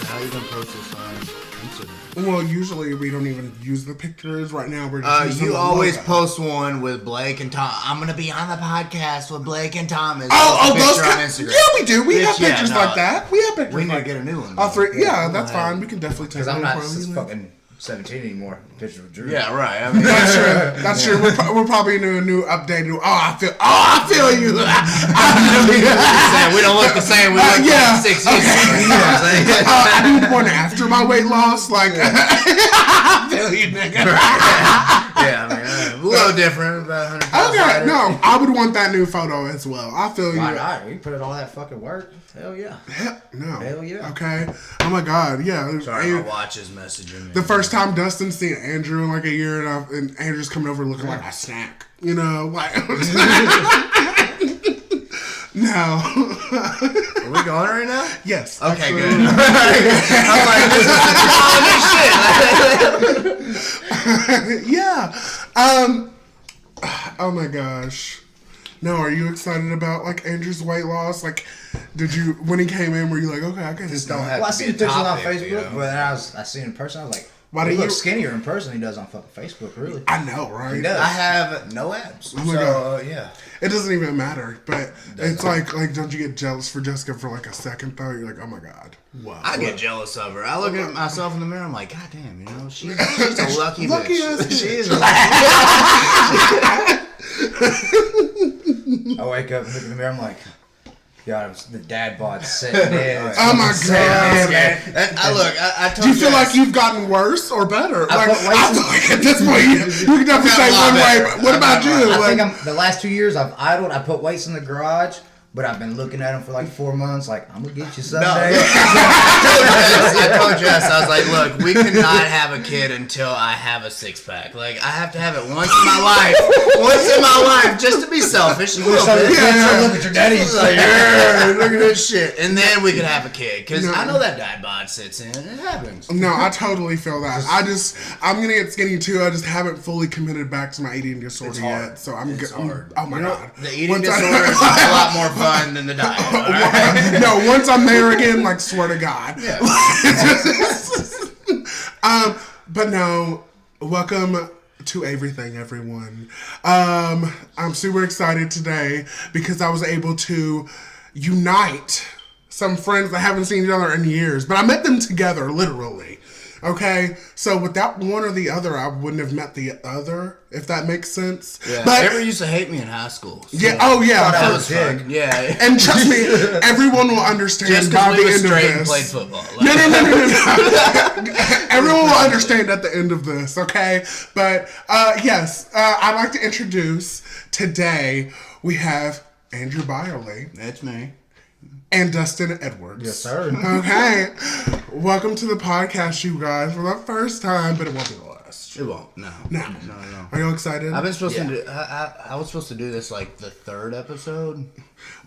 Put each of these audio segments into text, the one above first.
So how are you gonna post this on Instagram? Well, usually we don't even use the pictures. Right now, we're just using you the always logo. post one with Blake and Tom. I'm gonna be on the podcast with Blake and Thomas. Those on kind. Instagram. Yeah, we do. We have Yeah, pictures no, like that. We have pictures. We need to like get a new one. all three. Yeah, we'll that's have fine. it. We can definitely take Because I'm one not from you. fucking 17 anymore. Picture of Drew. Yeah, right. I mean, That's true. That's true. We're probably doing a new updated. I feel you. we don't look the same. We look yeah. like 6 years. You know what I'm saying? I need one after my weight loss. Like, I feel you, nigga. Yeah, I mean, a little different. About 100 pounds Okay, lighter. no, I would want that new photo as well. I feel you. Why not? We put it all that fucking work. Hell yeah. No. Hell yeah. Okay. Oh my God. Yeah. Sorry, my watch is messaging me. The first time Dustin's seen Andrew in like a year, and Andrew's coming over looking like a snack. You know, like. No. Are we going right now? Yes. Okay, actually. good. I'm like, this is Yeah. Oh my gosh. No, are you excited about like Andrew's weight loss? Like, did you when he came in? Were you like, okay, I can Just do don't that? have Well, I to seen be the a pictures on topic, Facebook, you know? but then I seen in person. I was like, Why he do you- looks skinnier in person than he does on fucking Facebook, really. I know, right? He does. I have no abs. Oh my so, God. yeah. It doesn't even matter, but it's like don't you get jealous for Jessica for like a second though? You're like, oh my God, wow. I get jealous of her. I look at myself in the mirror. I'm like, God damn, you know, she's a lucky Lucky bitch. ass She bitch. is a I wake up and look in the mirror. I'm like, God, the dad bod sitting there. Oh my God. I told Do you feel Jess- like you've gotten worse or better? I Like, put weights I in- feel like at this point you can definitely say a lot one way. better. But what about you? I Like, think the last 2 years I've idled. I put weights in the garage, but I've been looking at them for like 4 months. Like, I'm gonna get you No, someday. I told Jess, I was like, look, we cannot have a kid until I have a 6-pack. Like, I have to have it once in my life. Once in my life, just to be selfish. A little bit. Yeah. Look at your daddy's. Like, yeah, look at this shit. And then we could have a kid. Because No. I know that dad bod sits in. It happens. no, I totally feel that. I'm gonna get skinny too. I just haven't fully committed back to my eating disorder It's hard. yet. So I'm It's good. hard. Oh my God. The eating Once I- disorder is a lot more fun than the diet. All right? No, once I'm there again, like swear to God. Yeah. But no, welcome to Averything, everyone. I'm super excited today because I was able to unite some friends that haven't seen each other in years, but I met them together, literally. Okay, so without one or the other, I wouldn't have met the other, if that makes sense. Yeah. But Avery used to hate me in high school. So yeah, oh yeah, that was fun. Yeah. and trust me, everyone will understand Just by because the we were end of straight and this. played football. No. Everyone will understand at the end of this, okay? But yes, I'd like to introduce today. We have Andrew Byerly That's me. and Dustin Edwards. Yes, sir. Okay, welcome to the podcast, you guys, for the first time, but it won't be the last. It won't. No. No. Are you excited? I've been supposed to do. I was supposed to do this like the 3rd episode.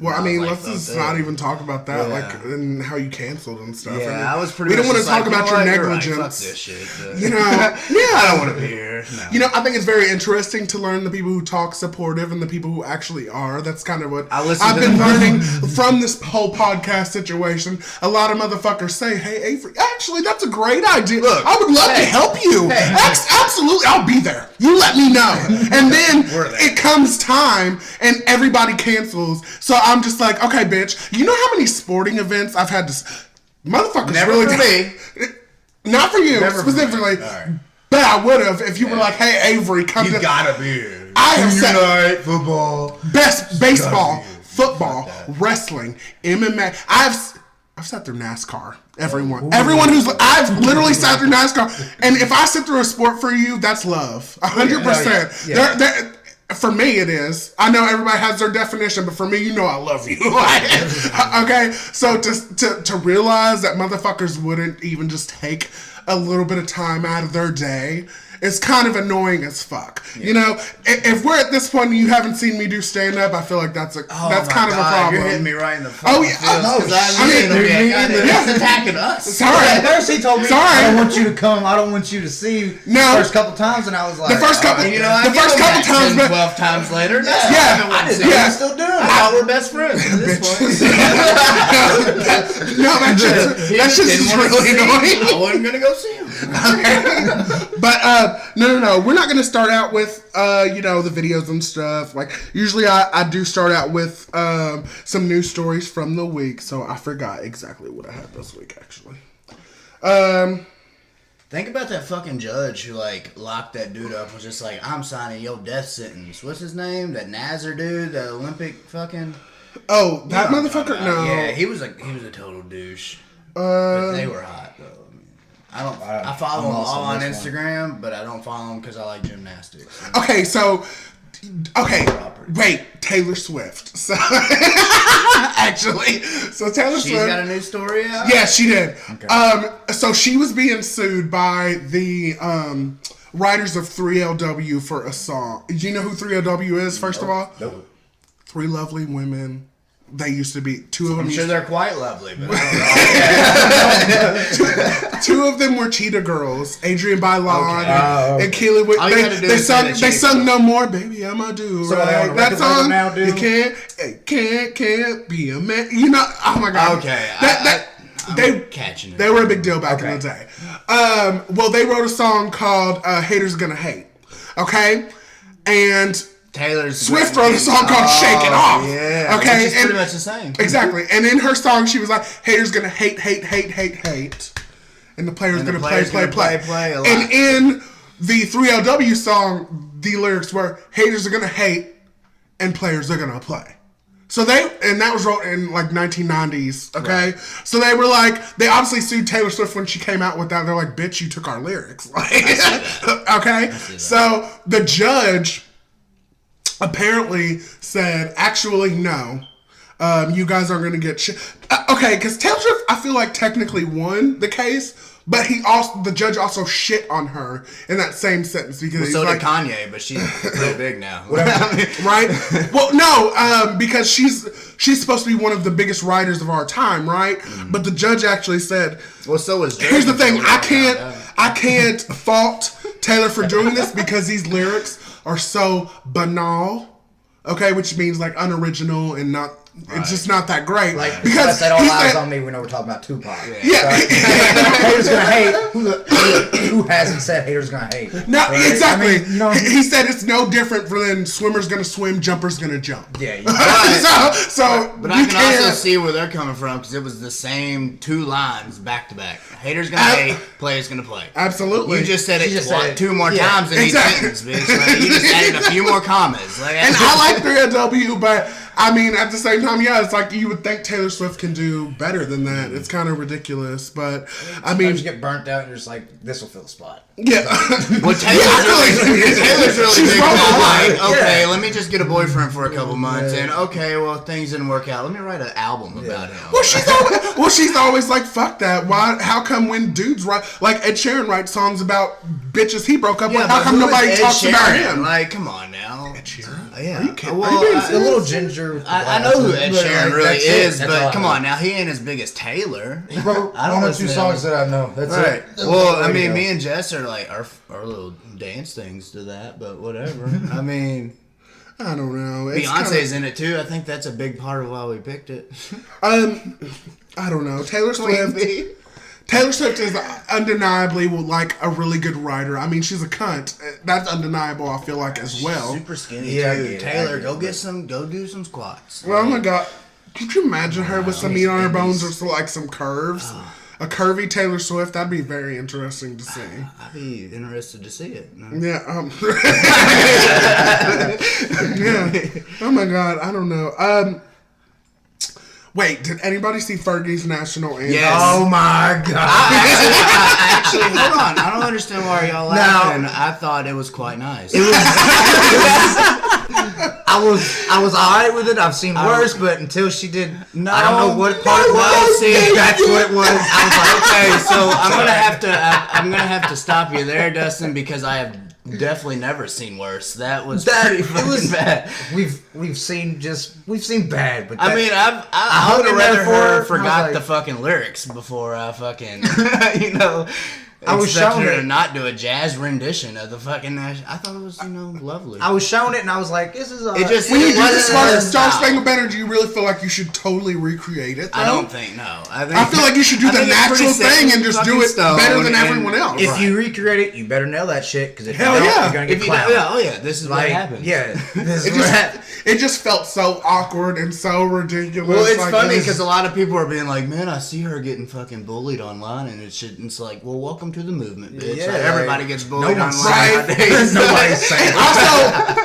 Well, I I was mean, like, let's fuck just that. not even talk about that, Yeah. like, and how you canceled and stuff. Yeah, I mean, I was pretty. We don't much want to just talk like, about you know your what, you're right, negligence. fuck this shit. You know, yeah. I don't want to be here. No. You know, I think it's very interesting to learn the people who talk supportive and the people who actually are. That's kind of what I listen I've to been them. learning from this whole podcast situation. A lot of motherfuckers say, "Hey, Avery, actually, that's a great idea. Look, I would love to hey, help you. hey. Absolutely, I'll be there. You let me know." And then We're there. it comes time, and everybody cancels. So I'm just like, "Okay, bitch. You know how many sporting events I've had to." Motherfuckers Never really for me. Not for you Never for me. specifically. All right. But I would have if you were like, "Hey, Avery, come You to gotta be here. I have said Unite football. best baseball, Gotta be. football, Fuck that. wrestling, MMA. I've sat through NASCAR. Everyone who's I've literally sat through NASCAR. And if I sit through a sport for you, that's love. 100%. Yeah. For me, it is. I know everybody has their definition, but for me, you know I love you. Okay, so to realize that motherfuckers wouldn't even just take a little bit of time out of their day is kind of annoying as fuck. You know, if we're at this point and you haven't seen me do stand up, I feel like that's kind of a problem. You're hitting me right in the Oh yeah, He's attacking us. Sorry. At first he told me, Sorry. I don't want you to come. I don't want you to see. No. The first couple times, and I was like, The first couple, You know, I the first couple times, 10, 12 times later. Yeah. I didn't know Yeah. we're still doing it. I thought we're best friends at this point. no, that's just really annoying. I wasn't gonna go see him. But no. We're not gonna start out with the videos and stuff. Like usually, I do start out with some news stories from the week. So I forgot exactly what I had this week actually. Think about that fucking judge who locked that dude up. Was just like, I'm signing your death sentence. What's his name? That Nazar dude, the Olympic fucking. Oh, that motherfucker! No. Yeah, he was a total douche. But they were hot though. I follow them all on Instagram, but I don't follow them because I like gymnastics. Okay, wait, Taylor Swift. So actually, Taylor Swift. She's got a new story out? Yeah, she did. Okay. So she was being sued by the writers of 3LW for a song. Do you know who 3LW is, first of all? Nope. Three lovely women. They used to be two of them. I'm sure they're quite lovely, but I don't know. Two of them were cheetah girls, Adrian Bylon and Keely. They sung "No More, Baby, I'm a Do." So right? That song, now, dude? you can't be a man. You know, oh my god. Okay, they catching it. They were a big deal back in the day. Well, they wrote a song called "Haters Gonna Hate." Okay, and Swift wrote a song called "Shake It Off." Yeah, okay, which is pretty much the same. Exactly, and in her song, she was like, "Haters gonna hate, and the players gonna play a lot." And in the 3LW song, the lyrics were, "Haters are gonna hate, and players are gonna play." So that was wrote in 1990s. Okay, right. So they were they obviously sued Taylor Swift when she came out with that. They're like, "Bitch, you took our lyrics." Okay, so the judge apparently said, actually, no. You guys are going to get shit. Okay, because Taylor Swift, I feel like technically won the case, but the judge also shit on her in that same sentence because so did Kanye, but she's pretty big now, right? Well, no, because she's supposed to be one of the biggest writers of our time, right? Mm-hmm. But the judge actually said, "Well, so was." Here's the thing: I can't fault Taylor for doing this because these lyrics are so banal, okay, which means unoriginal and not. Right. It's just not that great. Because that all eyes on me. We know we're talking about Tupac. Yeah. Haters gonna hate. Who hasn't said haters gonna hate? No, right? Exactly. I mean, he said it's no different than swimmers gonna swim, jumpers gonna jump. Yeah. But I can also see where they're coming from because it was the same two lines back to back. Haters gonna hate, players gonna play. Absolutely. You just said it two more times in each sentence, bitch. You just added a few more commas. And I like 3LW, but I mean, at the same time, it's you would think Taylor Swift can do better than that. It's kind of ridiculous, but I mean, you get burnt out and you're just like, this will fill the spot. Yeah. Well, Taylor's really big. Okay, let me just get a boyfriend for a couple months, and things didn't work out. Let me write an album about him. Well, she's always like, fuck that. Why? How come when dudes write, Ed Sheeran writes songs about bitches he broke up with? How come nobody talks about him? Come on now. Ed Sheeran? Yeah. Are you kidding? Well, a little ginger. I know who Ed Sheeran really is, but come on now, he ain't as big as Taylor. He wrote one or two songs that I know. That's right. Well, I mean, me and Jess are our little dance things to that, but whatever. I mean, I don't know. Beyonce's in it too. I think that's a big part of why we picked it. I don't know. Taylor Swift is undeniably a really good writer. I mean, she's a cunt. That's undeniable, I feel like, as well. Super skinny. Yeah, Taylor, go do some squats. Well, oh my god. Could you imagine her with some meat on her bones or some curves? A curvy Taylor Swift, that'd be very interesting to see. I'd be interested to see it. Yeah. Yeah. Oh my god, I don't know. Wait, did anybody see Fergie's national anthem? Yes. Oh my god. I actually, hold on. I don't understand why y'all laughing. I thought it was quite nice. I I was alright with it. I've seen worse, but until she did, I don't know what part it was. That's what it was. I was like, okay, so I'm gonna have to stop you there, Dustin, because I have definitely never seen worse. That was pretty fucking bad. We've seen bad, but I mean, I would have rather her forgot the fucking lyrics before I fucking I was shown her to not do a jazz rendition of the fucking national. I thought it was lovely. I was shown it and I was like, this is when you do the Star Spangled Banner, do you really feel like you should totally recreate it? Though? I don't think I feel like you should do the natural thing and just do it better than everyone else. If you recreate it, you better nail that shit because if you don't, you're gonna get clowned. This is what happens. Yeah, this is what happens. It just felt so awkward and so ridiculous. Well, it's funny because a lot of people are being like, man, I see her getting fucking bullied online, and it's like, well, welcome to the movement, bitch. Yeah, like, everybody gets bullied online right? nowadays. Nobody's saying Also,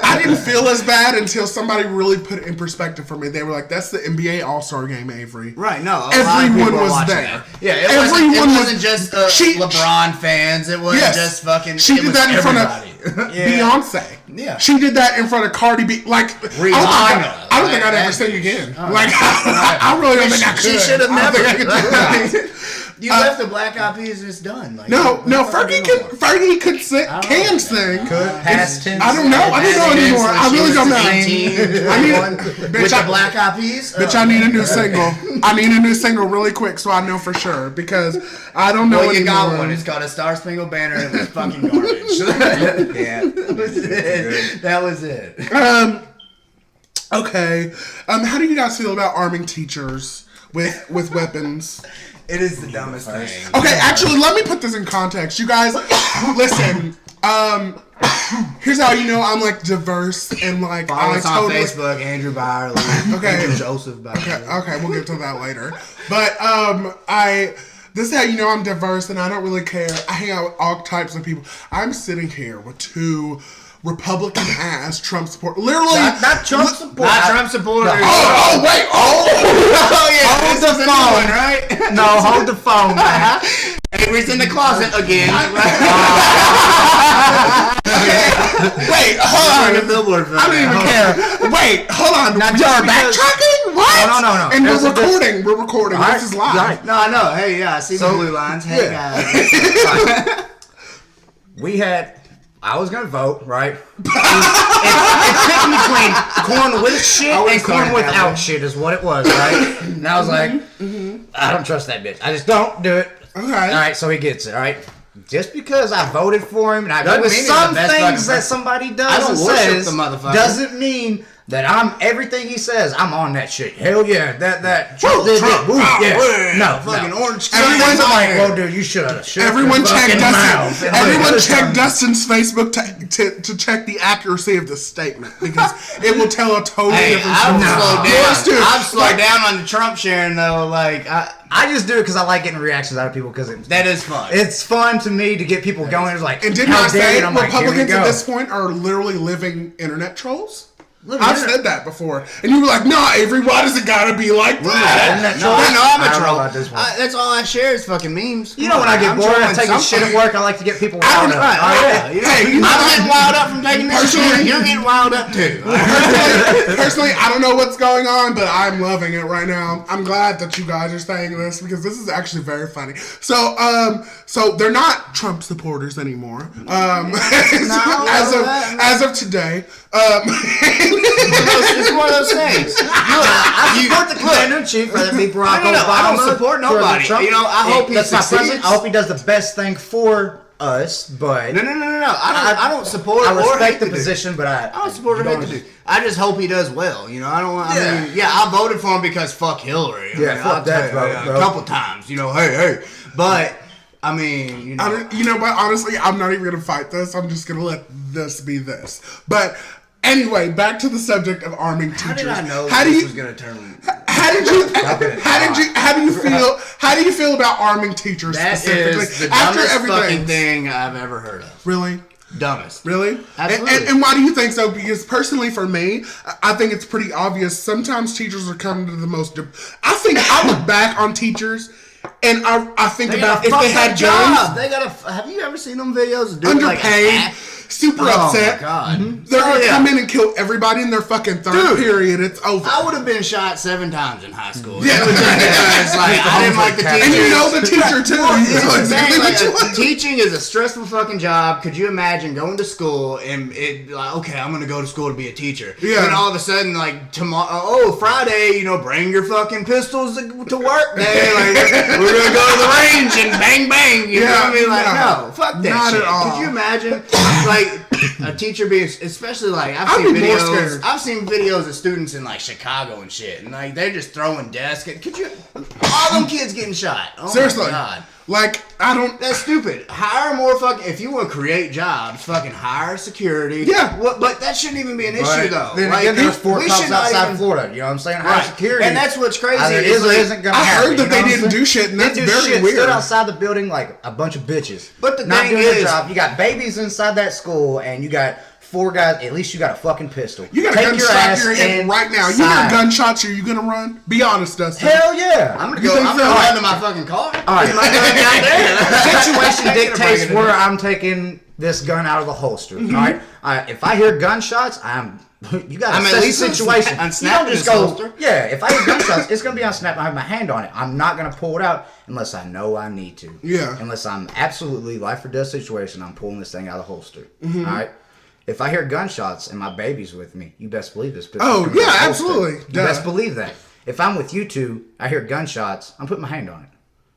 I didn't feel as bad until somebody really put it in perspective for me. They were like, that's the NBA All-Star Game, Avery. Right, no. Everyone was there. That. Yeah, it wasn't just LeBron fans. It wasn't just fucking... She did that in front of Beyonce. Yeah. She did that in front of Cardi B. Like, I don't think I'd ever sing again. Like, I really don't think I could. She should have never. You left the Black Eyed Peas and it's done. Like, no, Fergie could sing, can sing. Past tense. I don't know anymore. I really don't know. I need with the Black Eyed Peas? Bitch, I need a new single. I need a new single really quick so I know for sure because I don't know anymore. You got one. It's called A Star Spangled Banner and it was fucking garbage. Yeah. That was it. Okay. How do you guys feel about arming teachers with weapons? It is the dumbest thing. Okay, actually, let me put this in context. You guys, listen. Here's how you know I'm like diverse and like follow us on Facebook, Andrew Byerly, Andrew Joseph Byerly. Okay, we'll get to that later. But this is how you know I'm diverse and I don't really care. I hang out with all types of people. I'm sitting here with two Republican ass Trump supporters. Literally, not Trump supporters. Not Trump supporters. Wait. Hold the phone, right? No, hold the phone, man. Avery's in the closet again. Wait, hold on. I don't even care. Wait, hold on. Now, y'all backtracking? What? No. And we're recording. This is live. Right. No, I know. Hey, yeah, I see the blue lines. Hey, guys. I was gonna vote, right? It's picking between corn with shit and corn without shit is what it was, right? And I was like, I don't trust that bitch. I just don't do it. Okay. All right, so he gets it, all right? Just because I voted for him and I agree with some things that somebody does and says doesn't mean that I'm everything he says. I'm on that shit. Hell yeah, that Trump did that. No, fucking orange. Everyone's like, well, dude, you should have. Everyone check Dustin. Everyone check Dustin's Facebook to check the accuracy of the statement because it will tell a totally different story. I've slowed down on the Trump sharing though. Like I just do it because I like getting reactions out of people because that is fun. It's fun to me to get people going. It's like, and didn't I say Republicans at this point are literally living internet trolls? I've said that before, and you were like, "Nah, Avery, why does it gotta be like that?" No, I'm a troll. That's all I share is fucking memes. You know, when I get bored, I take a shit at work. I like to get people riled up. Hey, I'm getting wild up from taking this shit. You're getting wild up too. Personally, I don't know what's going on, but I'm loving it right now. I'm glad that you guys are saying this because this is actually very funny. So they're not Trump supporters anymore. As of today. It's one of those things. I support the commander-in-chief, whether it be Barack Obama. I don't support nobody. You know, I hope he succeeds. I hope he does the best thing for us, but no. I don't support. I respect the position, but I don't support or hate the dude. I just hope he does well. You know, I mean, I voted for him because fuck Hillary. Fuck that, bro. A couple times. You know, hey, but. I mean, you know. But honestly, I'm not even gonna fight this. I'm just gonna let this be this. But anyway, back to the subject of arming teachers. How did I know this was gonna turn? How do you feel about arming teachers specifically? That is the dumbest fucking thing I've ever heard of. Really? Dumbest. Really? Absolutely. And why do you think so? Because personally for me, I think it's pretty obvious. Sometimes teachers are coming to the most... I look back on teachers... And I think about if they had guns. Have you ever seen them videos? Underpaid. super upset. Oh, my God. They're going to come in and kill everybody in their fucking third period. It's over. I would have been shot 7 times in high school. Yeah. It's like, I didn't like the teachers. And you know the teacher, too. Teaching is a stressful fucking job. Could you imagine going to school and it like, okay, I'm going to go to school to be a teacher. Yeah. And all of a sudden, like, tomorrow, Friday, bring your fucking pistols to work day. Like, we're going to go to the range and bang, bang. You know what I mean? Like, no, fuck that not shit. at all. Could you imagine, like, a teacher being, especially like, I've seen videos of students in like Chicago and shit, and like they're just throwing desks. All them kids getting shot. Oh seriously. My God. Like, That's stupid. Hire more if you want to create jobs, fucking hire security. Yeah. But that shouldn't even be an issue, though. Then like, again, there's 4 cops outside even, Florida. You know what I'm saying? Hire security. And that's what's crazy. Either is or isn't going to happen. I heard that they didn't do shit, and that's very weird. Stood outside the building like a bunch of bitches. But the not thing doing is, their job. You got babies inside that school, and you got 4 guys. At least you got a fucking pistol. You got a gunshot to your head right now. You hear gunshots, are you gonna run? Be honest, Dustin. Hell yeah. I'm gonna run to my fucking car. All right. The situation dictates where I'm taking this gun out of the holster. All right. If I hear gunshots, you got to assess the situation. You don't just go. Holster. Yeah. If I hear gunshots, it's gonna be on snap. I have my hand on it. I'm not gonna pull it out unless I know I need to. Yeah. Unless I'm absolutely life or death situation, I'm pulling this thing out of the holster. All right. If I hear gunshots and my baby's with me, you best believe this. Oh, yeah, absolutely. You best believe that. If I'm with you two, I hear gunshots, I'm putting my hand on it.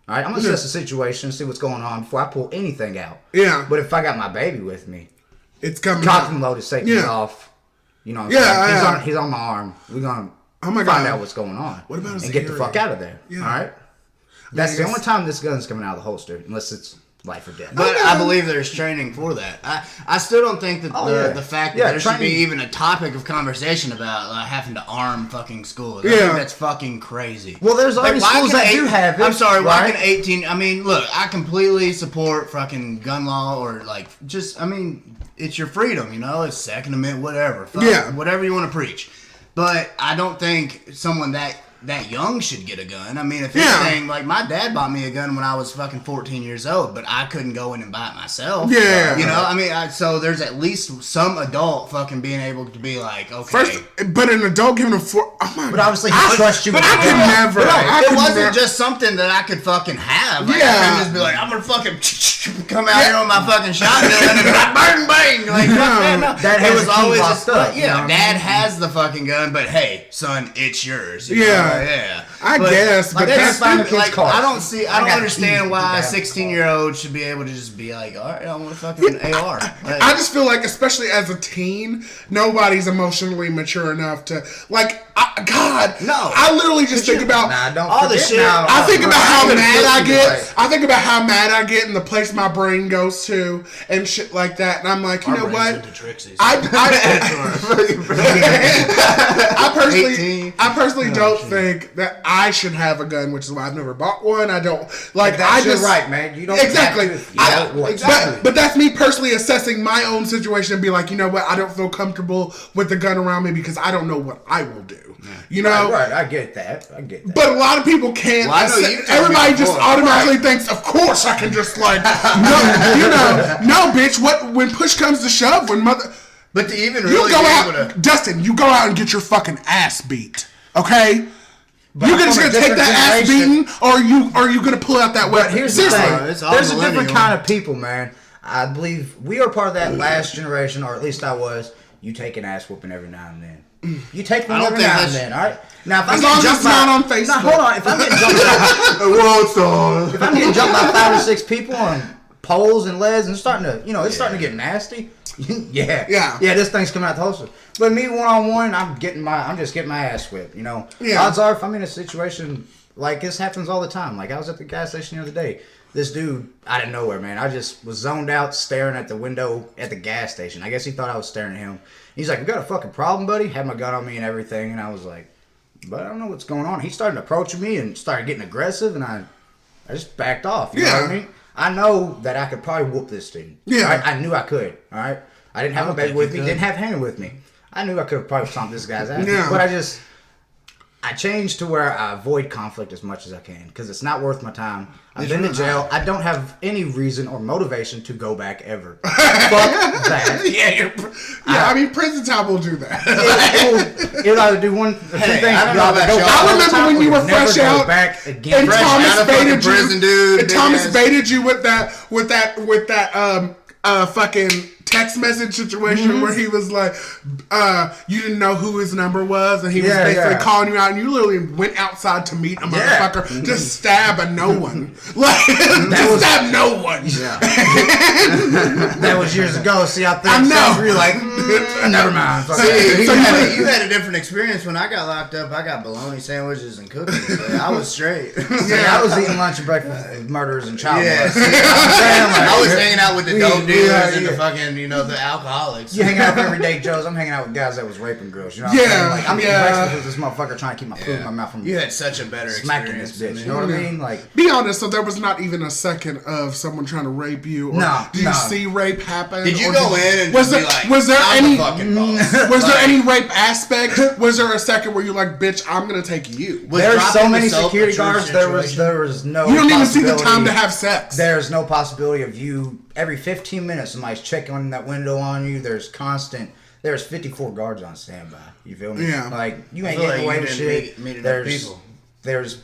All right? I'm going to assess the situation, see what's going on before I pull anything out. Yeah. But if I got my baby with me, it's coming cocked and loaded, safety's off. You know what I'm saying? He's on my arm. We're going to find out what's going on. What about and get the fuck out of there. Yeah. All right? That's the only time this gun's coming out of the holster, unless it's life or death. But I believe there's training for that. I still don't think that the fact that there should be even a topic of conversation about having to arm fucking schools. I think that's fucking crazy. Well, there's already schools that do have it. I'm sorry, right? why can 18... I mean, look, I completely support fucking gun law or it's your freedom, It's Second Amendment, whatever. Whatever you want to preach. But I don't think someone that young should get a gun. I mean, if anything, like my dad bought me a gun when I was fucking 14 years old, but I couldn't go in and buy it myself. Yeah. I mean, so there's at least some adult fucking being able to be like, okay. First, but an adult giving a but obviously he trusts you. But I could never. It wasn't just something that I could fucking have. Like, I couldn't just be like, I'm gonna fucking come out here on my fucking shotgun and bang, bang. Like, no. It was always just Dad has the fucking gun, but hey, son, it's yours. Yeah. I guess, but that's stupid. Like, I don't understand why a 16-year-old should be able to just be like, all right, I want a fucking AR. I just feel like, especially as a teen, nobody's emotionally mature enough to, I literally just think about all the shit. I think about how mad I get. I think about how mad I get and the place my brain goes to and shit like that. And I'm like, you know what? I personally don't think that I should have a gun, which is why I've never bought one. I don't like. That's right, man. You don't exactly. Exactly. But that's me personally assessing my own situation and be like, you know what? I don't feel comfortable with the gun around me because I don't know what I will do. You know, right? I get that. But a lot of people can't. Well, everybody just automatically thinks, of course, I can just like, no, bitch. What when push comes to shove, when mother. But to even really go out, Dustin, you go out and get your fucking ass beat, okay? But you're just gonna take that ass beating, or are you gonna pull out that weapon? Here's the thing: there's a different kind of people, man. I believe we are part of that last generation, or at least I was. You take an ass whooping every now and then. You take one every now and then, all right? Now, if I'm getting jumped on Facebook. Now, hold on. If I'm getting jumped by 5 or 6 people on poles and legs and starting to get nasty. Yeah. This thing's coming out the holster. But me one-on-one, I'm just getting my ass whipped. Odds are, if I'm in a situation like this, happens all the time. Like I was at the gas station the other day. This dude out of nowhere, man. I just was zoned out, staring at the window at the gas station. I guess he thought I was staring at him. He's like, "We got a fucking problem, buddy." Had my gun on me and everything, and I was like, "But I don't know what's going on." He started approaching me and started getting aggressive, and I just backed off. You know what I mean? I know that I could probably whoop this dude. Yeah. Right? I knew I could. All right. I didn't have a baby with me. Didn't have Hannah with me. I knew I could have probably stomped this guy's ass. Yeah. But I changed to where I avoid conflict as much as I can because it's not worth my time. I've been in jail. I don't have any reason or motivation to go back ever. Fuck that. I mean, prison time will do that. It'll either do one or two things. I remember when you were fresh out back again. And Thomas baited prison, dude. And Thomas baited you with that fucking text message situation where he was like, you didn't know who his number was, and he was basically calling you out, and you literally went outside to meet a motherfucker, just stab a no one, stab no one. Yeah. That was years ago. See, I think you're like, never mind. So you had a different experience when I got locked up. I got bologna sandwiches and cookies. I was straight. I was eating lunch and breakfast with murderers and child molesters. I was hanging out with the dope dealers and the fucking, the alcoholics. You hang out with everyday Joes. I'm hanging out with guys that was raping girls. You know what I'm saying? Like, I'm eating breakfast with this motherfucker trying to keep my food in my mouth from you had such a better smacking experience. This bitch. You know what I mean? Like, be honest. So there was not even a second of someone trying to rape you. Or did you see rape happen? Did you go in and was there any rape aspect? Was there a second where you're like, bitch, I'm gonna take you? There's so many security guards. There was no. You don't even see the time to have sex. There's no possibility of you. Every 15 minutes, somebody's checking on that window on you. There's 54 guards on standby. You feel me? Yeah. Like, you ain't getting away with shit. There's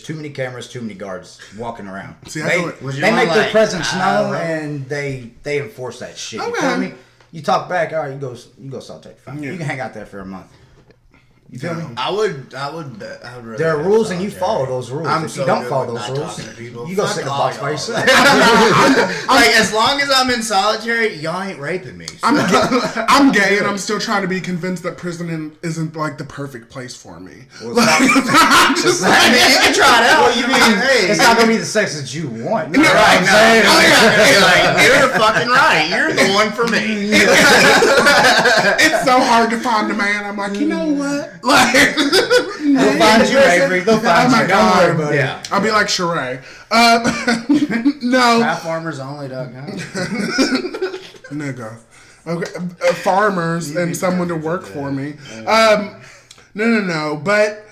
too many cameras, too many guards walking around. See, they make their presence known, and they enforce that shit. You feel me? You talk back, all right, you go saute. Fine. You can hang out there for a month. You feel me? I would rather. There are rules, and you follow those rules. If you don't follow those rules, you go sit in a box by yourself. Like, as long as I'm in solitary, y'all ain't raping me. So. I'm gay, and I'm still trying to be convinced that prison isn't like the perfect place for me. I'm just you can try it out. Well, you mean it's not gonna be the sex that you want? You're right. You're fucking right. You're the one for me. It's so hard to find a man. I'm like, you know what? Like, they'll find you, Avery. They'll find you. Don't worry, buddy. Yeah. I'll be like Sheree. No. Farmersonly.com. Nigga. Okay. Farmers and someone to work for me. No. But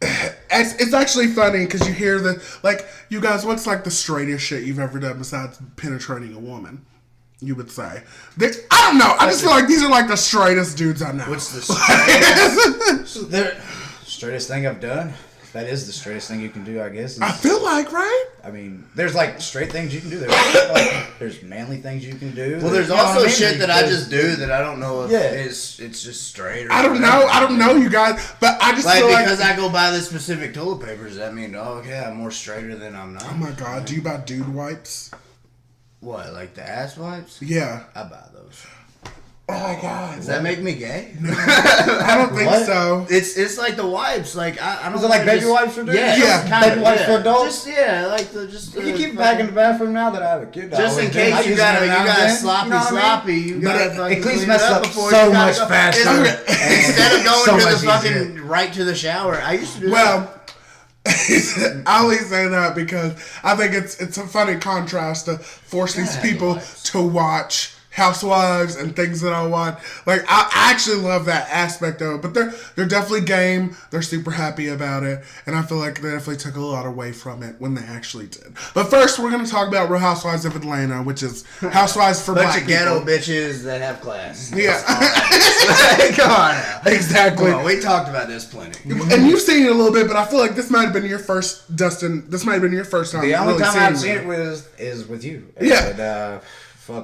it's actually funny because you hear you guys, what's like the straightest shit you've ever done besides penetrating a woman? You would say. I don't know. I just feel like these are like the straightest dudes I know. What's the straightest? Straightest thing I've done? That is the straightest thing you can do, I guess. I feel like, right? I mean, there's like straight things you can do. There's manly things you can do. Well, there's also shit that I just do that I don't know if it's just straight or I don't know. I don't know, you guys. But I just feel like... because I go buy the specific toilet paper, does that mean, I'm more straighter than I'm not? Oh my God. Do you buy dude wipes? What, like the ass wipes? Yeah. I buy those. Oh my God. Does that make me gay? No. I don't think so. It's like the wipes. Like, I don't know. Is it like baby wipes for dudes? Yeah. Baby wipes for adults? You keep back in the bathroom now that I have a kid. Just in case you got a sloppy, you got to it cleans mess up so much faster. Instead of going to the fucking right to the shower, I used to do that. I only say that because I think it's a funny contrast to force these people to watch Housewives and things that I want. Like, I actually love that aspect of it, but they're definitely game. They're super happy about it, and I feel like they definitely took a lot away from it when they actually did. But first, we're going to talk about Real Housewives of Atlanta, which is Housewives for Black people. Bunch of ghetto bitches that have class. Yeah. Come on now. Exactly. Come on, we talked about this plenty. And you've seen it a little bit, but I feel like this might have been your first, Dustin. This might have been your first time. The only really time I've seen it is with you. Yeah.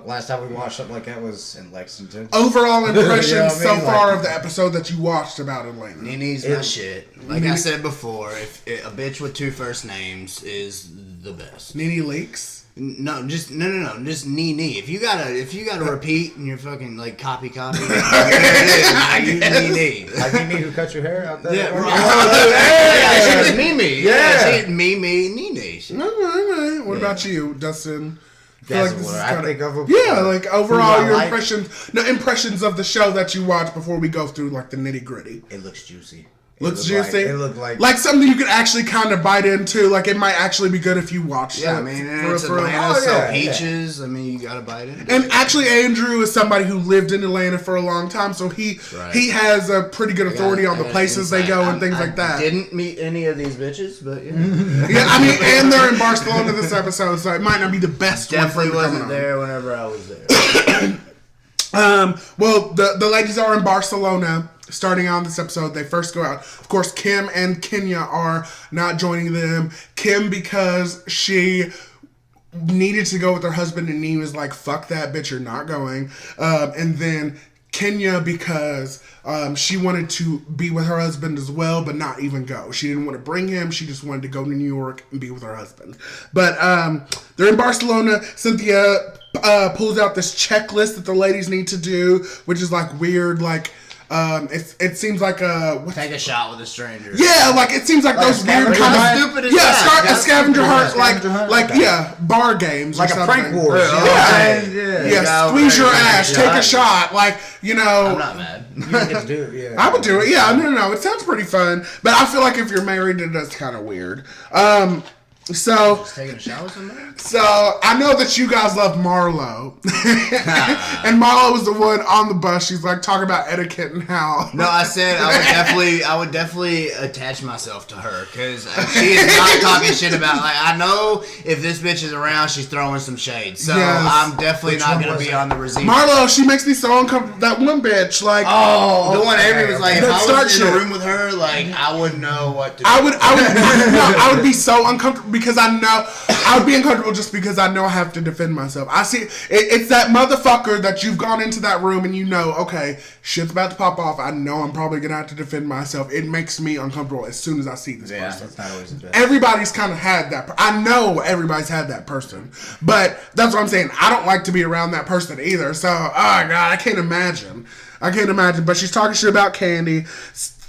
Last time we watched something like that was in Lexington. Overall impressions so far of the episode that you watched about Atlanta. Nene's my shit. Like I said before, if a bitch with two first names is the best. Nene Leaks? No, just Nene. If you gotta repeat and you're fucking like copy. There it is. Nene. Like Nene who cut your hair out there. Yeah, she was Mimi. Yeah, she Mimi Nene. All right. What about you, Dustin? That's what I think of them. Yeah, like overall your impressions of the show that you watched before we go through like the nitty gritty. It looks juicy. Looks juicy. It looked like something you could actually kind of bite into. Like it might actually be good if you watch it. Yeah, I mean, it's Atlanta, so peaches. I mean, you gotta bite it. And actually, Andrew is somebody who lived in Atlanta for a long time, so he has a pretty good authority on the places they go and things like that. Didn't meet any of these bitches, but yeah. Yeah, I mean, and they're in Barcelona this episode, so it might not be the best. Definitely wasn't there whenever I was there. Well, the ladies are in Barcelona. Starting on this episode, they first go out. Of course, Kim and Kenya are not joining them. Kim because she needed to go with her husband, and he was like, "Fuck that, bitch, you're not going." And then Kenya because she wanted to be with her husband as well, but not even go. She didn't want to bring him. She just wanted to go to New York and be with her husband. But they're in Barcelona. Cynthia pulls out this checklist that the ladies need to do, which is like weird, like. It seems like take a shot with a stranger. Yeah, like it seems like those weird kind of stupid. Start a scavenger hunt, like bar games, like or a something. prank war. Squeeze your ass, take a shot, like I'm not mad. You get to do it. Yeah, I would do it. Yeah, no, it sounds pretty fun, but I feel like if you're married, that's kind of weird. So just taking a shower with somebody? So I know that you guys love Marlo, and Marlo was the one on the bus. She's like talking about etiquette and how. No, I said I would definitely attach myself to her because she is not talking shit about. Like I know if this bitch is around, she's throwing some shade. So I'm definitely not gonna be on the receiver. Marlo, she makes me so uncomfortable. That one bitch, like the one Avery was like, if I was in a room with her, like I wouldn't know what to do. I would be so uncomfortable. Because I know I would be uncomfortable just because I know I have to defend myself. I see it's that motherfucker that you've gone into that room and you know, okay, shit's about to pop off. I know I'm probably gonna have to defend myself. It makes me uncomfortable as soon as I see this person. That's not always the best. Everybody's kind of had that. I know everybody's had that person, but that's what I'm saying. I don't like to be around that person either. So, oh god, I can't imagine. But she's talking shit about Candy.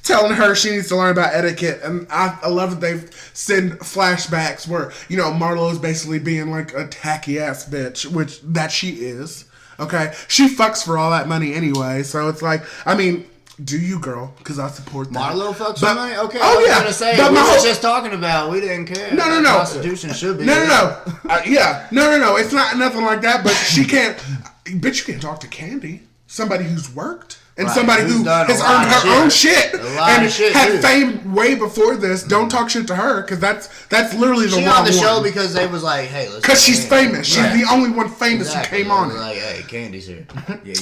Telling her she needs to learn about etiquette, and I love that they send flashbacks where Marlo is basically being like a tacky ass bitch, which that she is. Okay, she fucks for all that money anyway, so it's like, I mean, do you, girl? Because I support that. Marlo fucks for money. Okay, I was gonna say we were just talking about we didn't care. No. Prostitution should be. No. It's not nothing like that. But she can't. Bitch, you can't talk to Candy, somebody who's worked. And somebody who has earned her own shit and had fame way before this. Don't talk shit to her because that's literally the wrong one. She on the show because they was like, hey, let's. Because she's famous. She's the only one famous who came on it. Like, hey, Candy's here.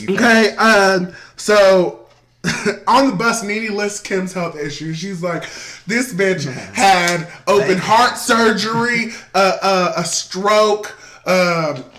Okay. So on the bus, Nene lists Kim's health issues. She's like, this bitch had open heart surgery, a stroke.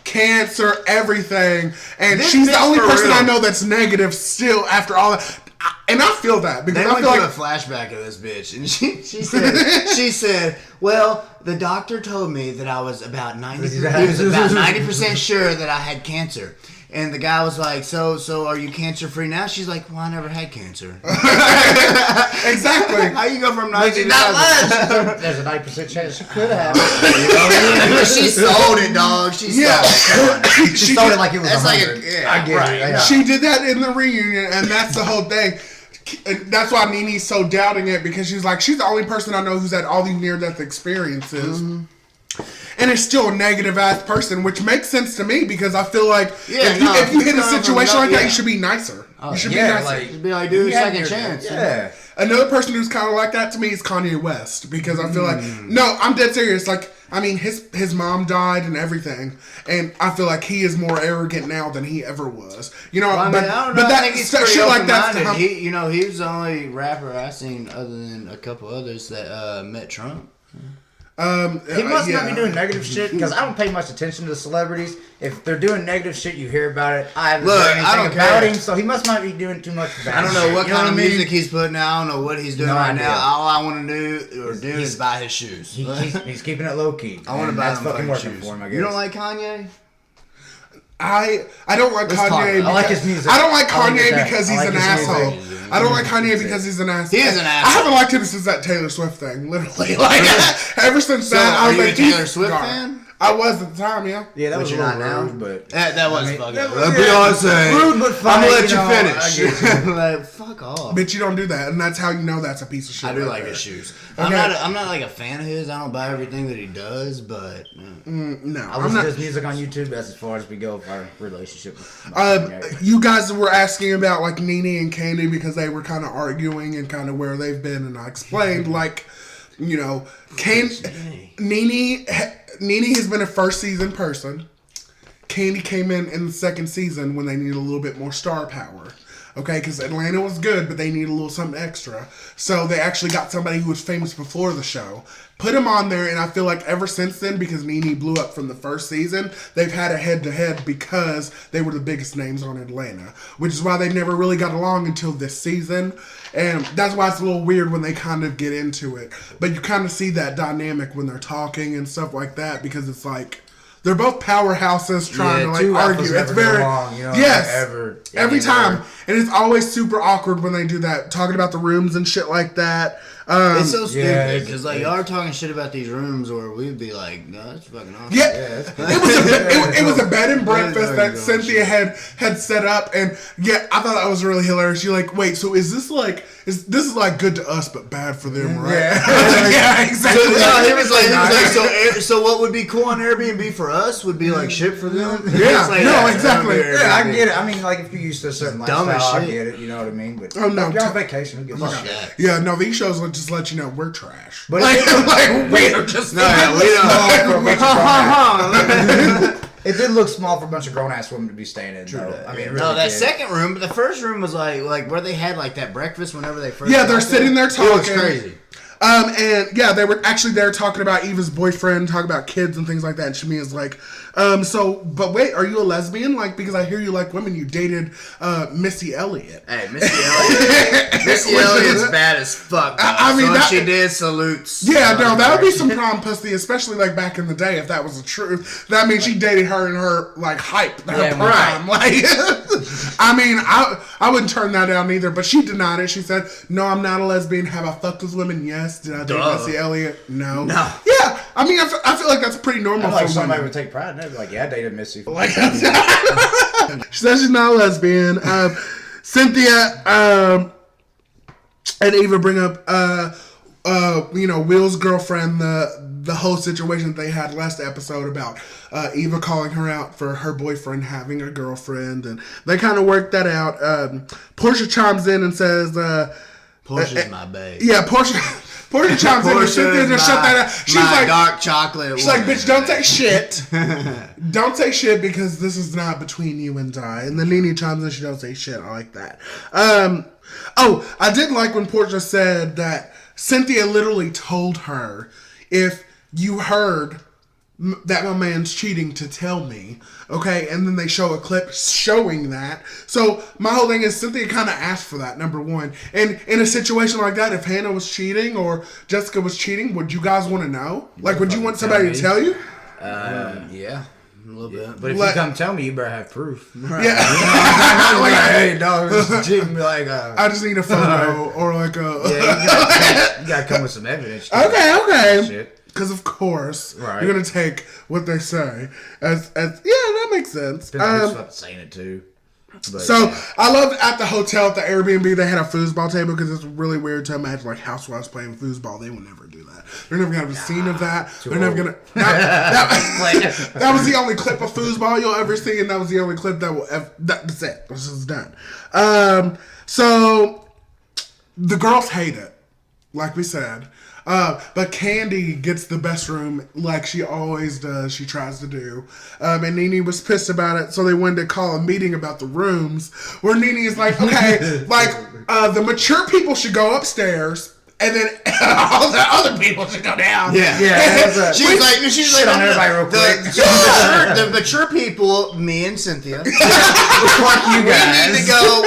Cancer, everything, and she's the only person I know that's negative still after all that. And I feel that because they I feel like a flashback of this bitch, and she said, well, the doctor told me that I was about 90% sure that I had cancer. And the guy was like, so are you cancer free now? She's like, well, I never had cancer. Exactly. How you go from 90 to not much? There's a 90% chance she could have. She sold it, dog. She sold it like it was 100. I get it. She did that in the reunion, and that's the whole thing. That's why Nene's so doubting it, because she's like, she's the only person I know who's had all these near-death experiences. Mm-hmm. And it's still a negative ass person, which makes sense to me because I feel like if you hit a situation like that, you should be nicer. You should be nicer. You should be like, dude, second chance. Yeah. Another person who's kind of like that to me is Kanye West, because I feel like, no, I'm dead serious. Like, I mean, his mom died and everything, and I feel like he is more arrogant now than he ever was. You know, I think he's pretty open-minded. He was the only rapper I seen other than a couple others that met Trump. He must not be doing negative shit, because I don't pay much attention to the celebrities. If they're doing negative shit, you hear about it. I haven't heard anything about him, so he must not be doing too much bad. I don't know what kind of music he's putting out. I don't know what he's doing now. All I want to do is buy his shoes. He's keeping it low key. I want to buy fucking working shoes for him, I guess. You don't like Kanye? I don't like Kanye. I like his music. I don't like Kanye because he's an asshole. I don't like Kanye because he's an asshole. He is an asshole. I haven't liked him since that Taylor Swift thing, literally. Like, ever since that, I was like, Taylor Swift fan? I was at the time, yeah. Yeah, that But was you're not not now. but That was fucking. Beyonce. rude but fine. I'm gonna let you I finish. get you. Like, fuck off. Bitch, you don't do that, and that's how you know that's a piece of shit. I do right like there. his shoes. Okay. I'm not like a fan of his. I don't buy everything that he does, but No, I I'm listen not. to his music on YouTube. That's as far as we go with our relationship. With my You guys were asking about like Nene and Candy because they were kind of arguing and kind of where they've been, and I explained like, you know, Nene has been a first season person. Candy came in the second season when they needed a little bit more star power. Okay, because Atlanta was good, but they needed a little something extra. So they actually got somebody who was famous before the show, put him on there, and I feel like ever since then, because Nene blew up from the first season, they've had a head-to-head because they were the biggest names on Atlanta, which is why they never really got along until this season. And that's why it's a little weird when they kind of get into it. But you kind of see that dynamic when they're talking and stuff like that, because it's like, they're both powerhouses trying to like argue. It's very yes, every time, and it's always super awkward when they do that, talking about the rooms and shit like that. it's so stupid because like y'all are talking shit about these rooms, or we'd be like, no, that's fucking awesome. Yeah, it was a bed and breakfast that Cynthia had set up, and yeah, I thought that was really hilarious. You're like, wait, so is this like good to us but bad for them, right? Yeah, exactly. He was like, so what would be cool on Airbnb for us would be like shit for them. Yeah, like, no, exactly. Yeah, I get it. I mean, like if you're used to a certain Dumb as lifestyle, I shit. get it. You know what I mean? But Oh, no. you're on vacation. Who gives a shit? that. Yeah, no, these shows will just let you know we're trash. But like it- we're just No, we don't. It did look small for a bunch of grown ass women to be staying in. Though. I mean, it really No, that did. second room, but the first room was like where they had like that breakfast whenever they first. Yeah, they're got sitting there talking. It was crazy. And yeah, they were actually there talking about Eva's boyfriend, talking about kids and things like that. And Shamia's like, but wait, are you a lesbian? Like, because I hear you like women. You dated Missy Elliott. Hey, Missy Elliott. Missy Elliott's bad as fuck. I mean, so that, she did salutes. Yeah, no, that would be some prom pussy, especially like back in the day, if that was the truth. That means she dated her in her like hype, her prime. Like, I mean, I wouldn't turn that down either. But she denied it. She said, "No, I'm not a lesbian. Have I fucked with women? Yes. Did I date Missy Elliott? No. Yeah, I mean, I feel like that's pretty normal. Like for somebody women. would take pride in it. Like, yeah, I dated Missy. Like, she says she's not a lesbian. Cynthia and Eva bring up, Will's girlfriend, the whole situation that they had last episode about Eva calling her out for her boyfriend having a girlfriend, and they kind of worked that out. Portia chimes in and says, Portia's my babe. Yeah, Portia chimes in and Cynthia just shut that out. She's like, dark chocolate. she's like, bitch, don't take shit. Don't take shit because this is not between you and I. And then Nene chimes in, she don't say shit. I like that. I did like when Portia said that Cynthia literally told her, if you heard that my man's cheating, to tell me, okay? And then they show a clip showing that. So my whole thing is Cynthia kind of asked for that, number one. And in a situation like that, if Hannah was cheating or Jessica was cheating, would you guys want to know? Like, would you want somebody to tell you? Yeah. A little bit. But if you come tell me, you better have proof. Yeah. Like, hey, dog, this is cheating. Be like, I just need a photo or like a... Yeah, you gotta come with some evidence. Okay. Shit. Because of course, right. You're gonna take what they say as that makes sense. Depends on who's saying it too. But, so I love at the hotel at the Airbnb they had a foosball table because it's really weird to imagine like housewives playing foosball. They will never do that. They're never gonna have a scene of that. They're never gonna. That was the only clip of foosball you'll ever see, and that was the only clip that will ever. That's it. This is done. So the girls hate it, like we said. But Candy gets the best room like she always does. She tries to do. And Nene was pissed about it, so they wanted to call a meeting about the rooms. Where Nene is like, okay, the mature people should go upstairs. And then all the other people should go down. Yeah. She's like on everybody real quick. The mature people, me and Cynthia, fuck you guys.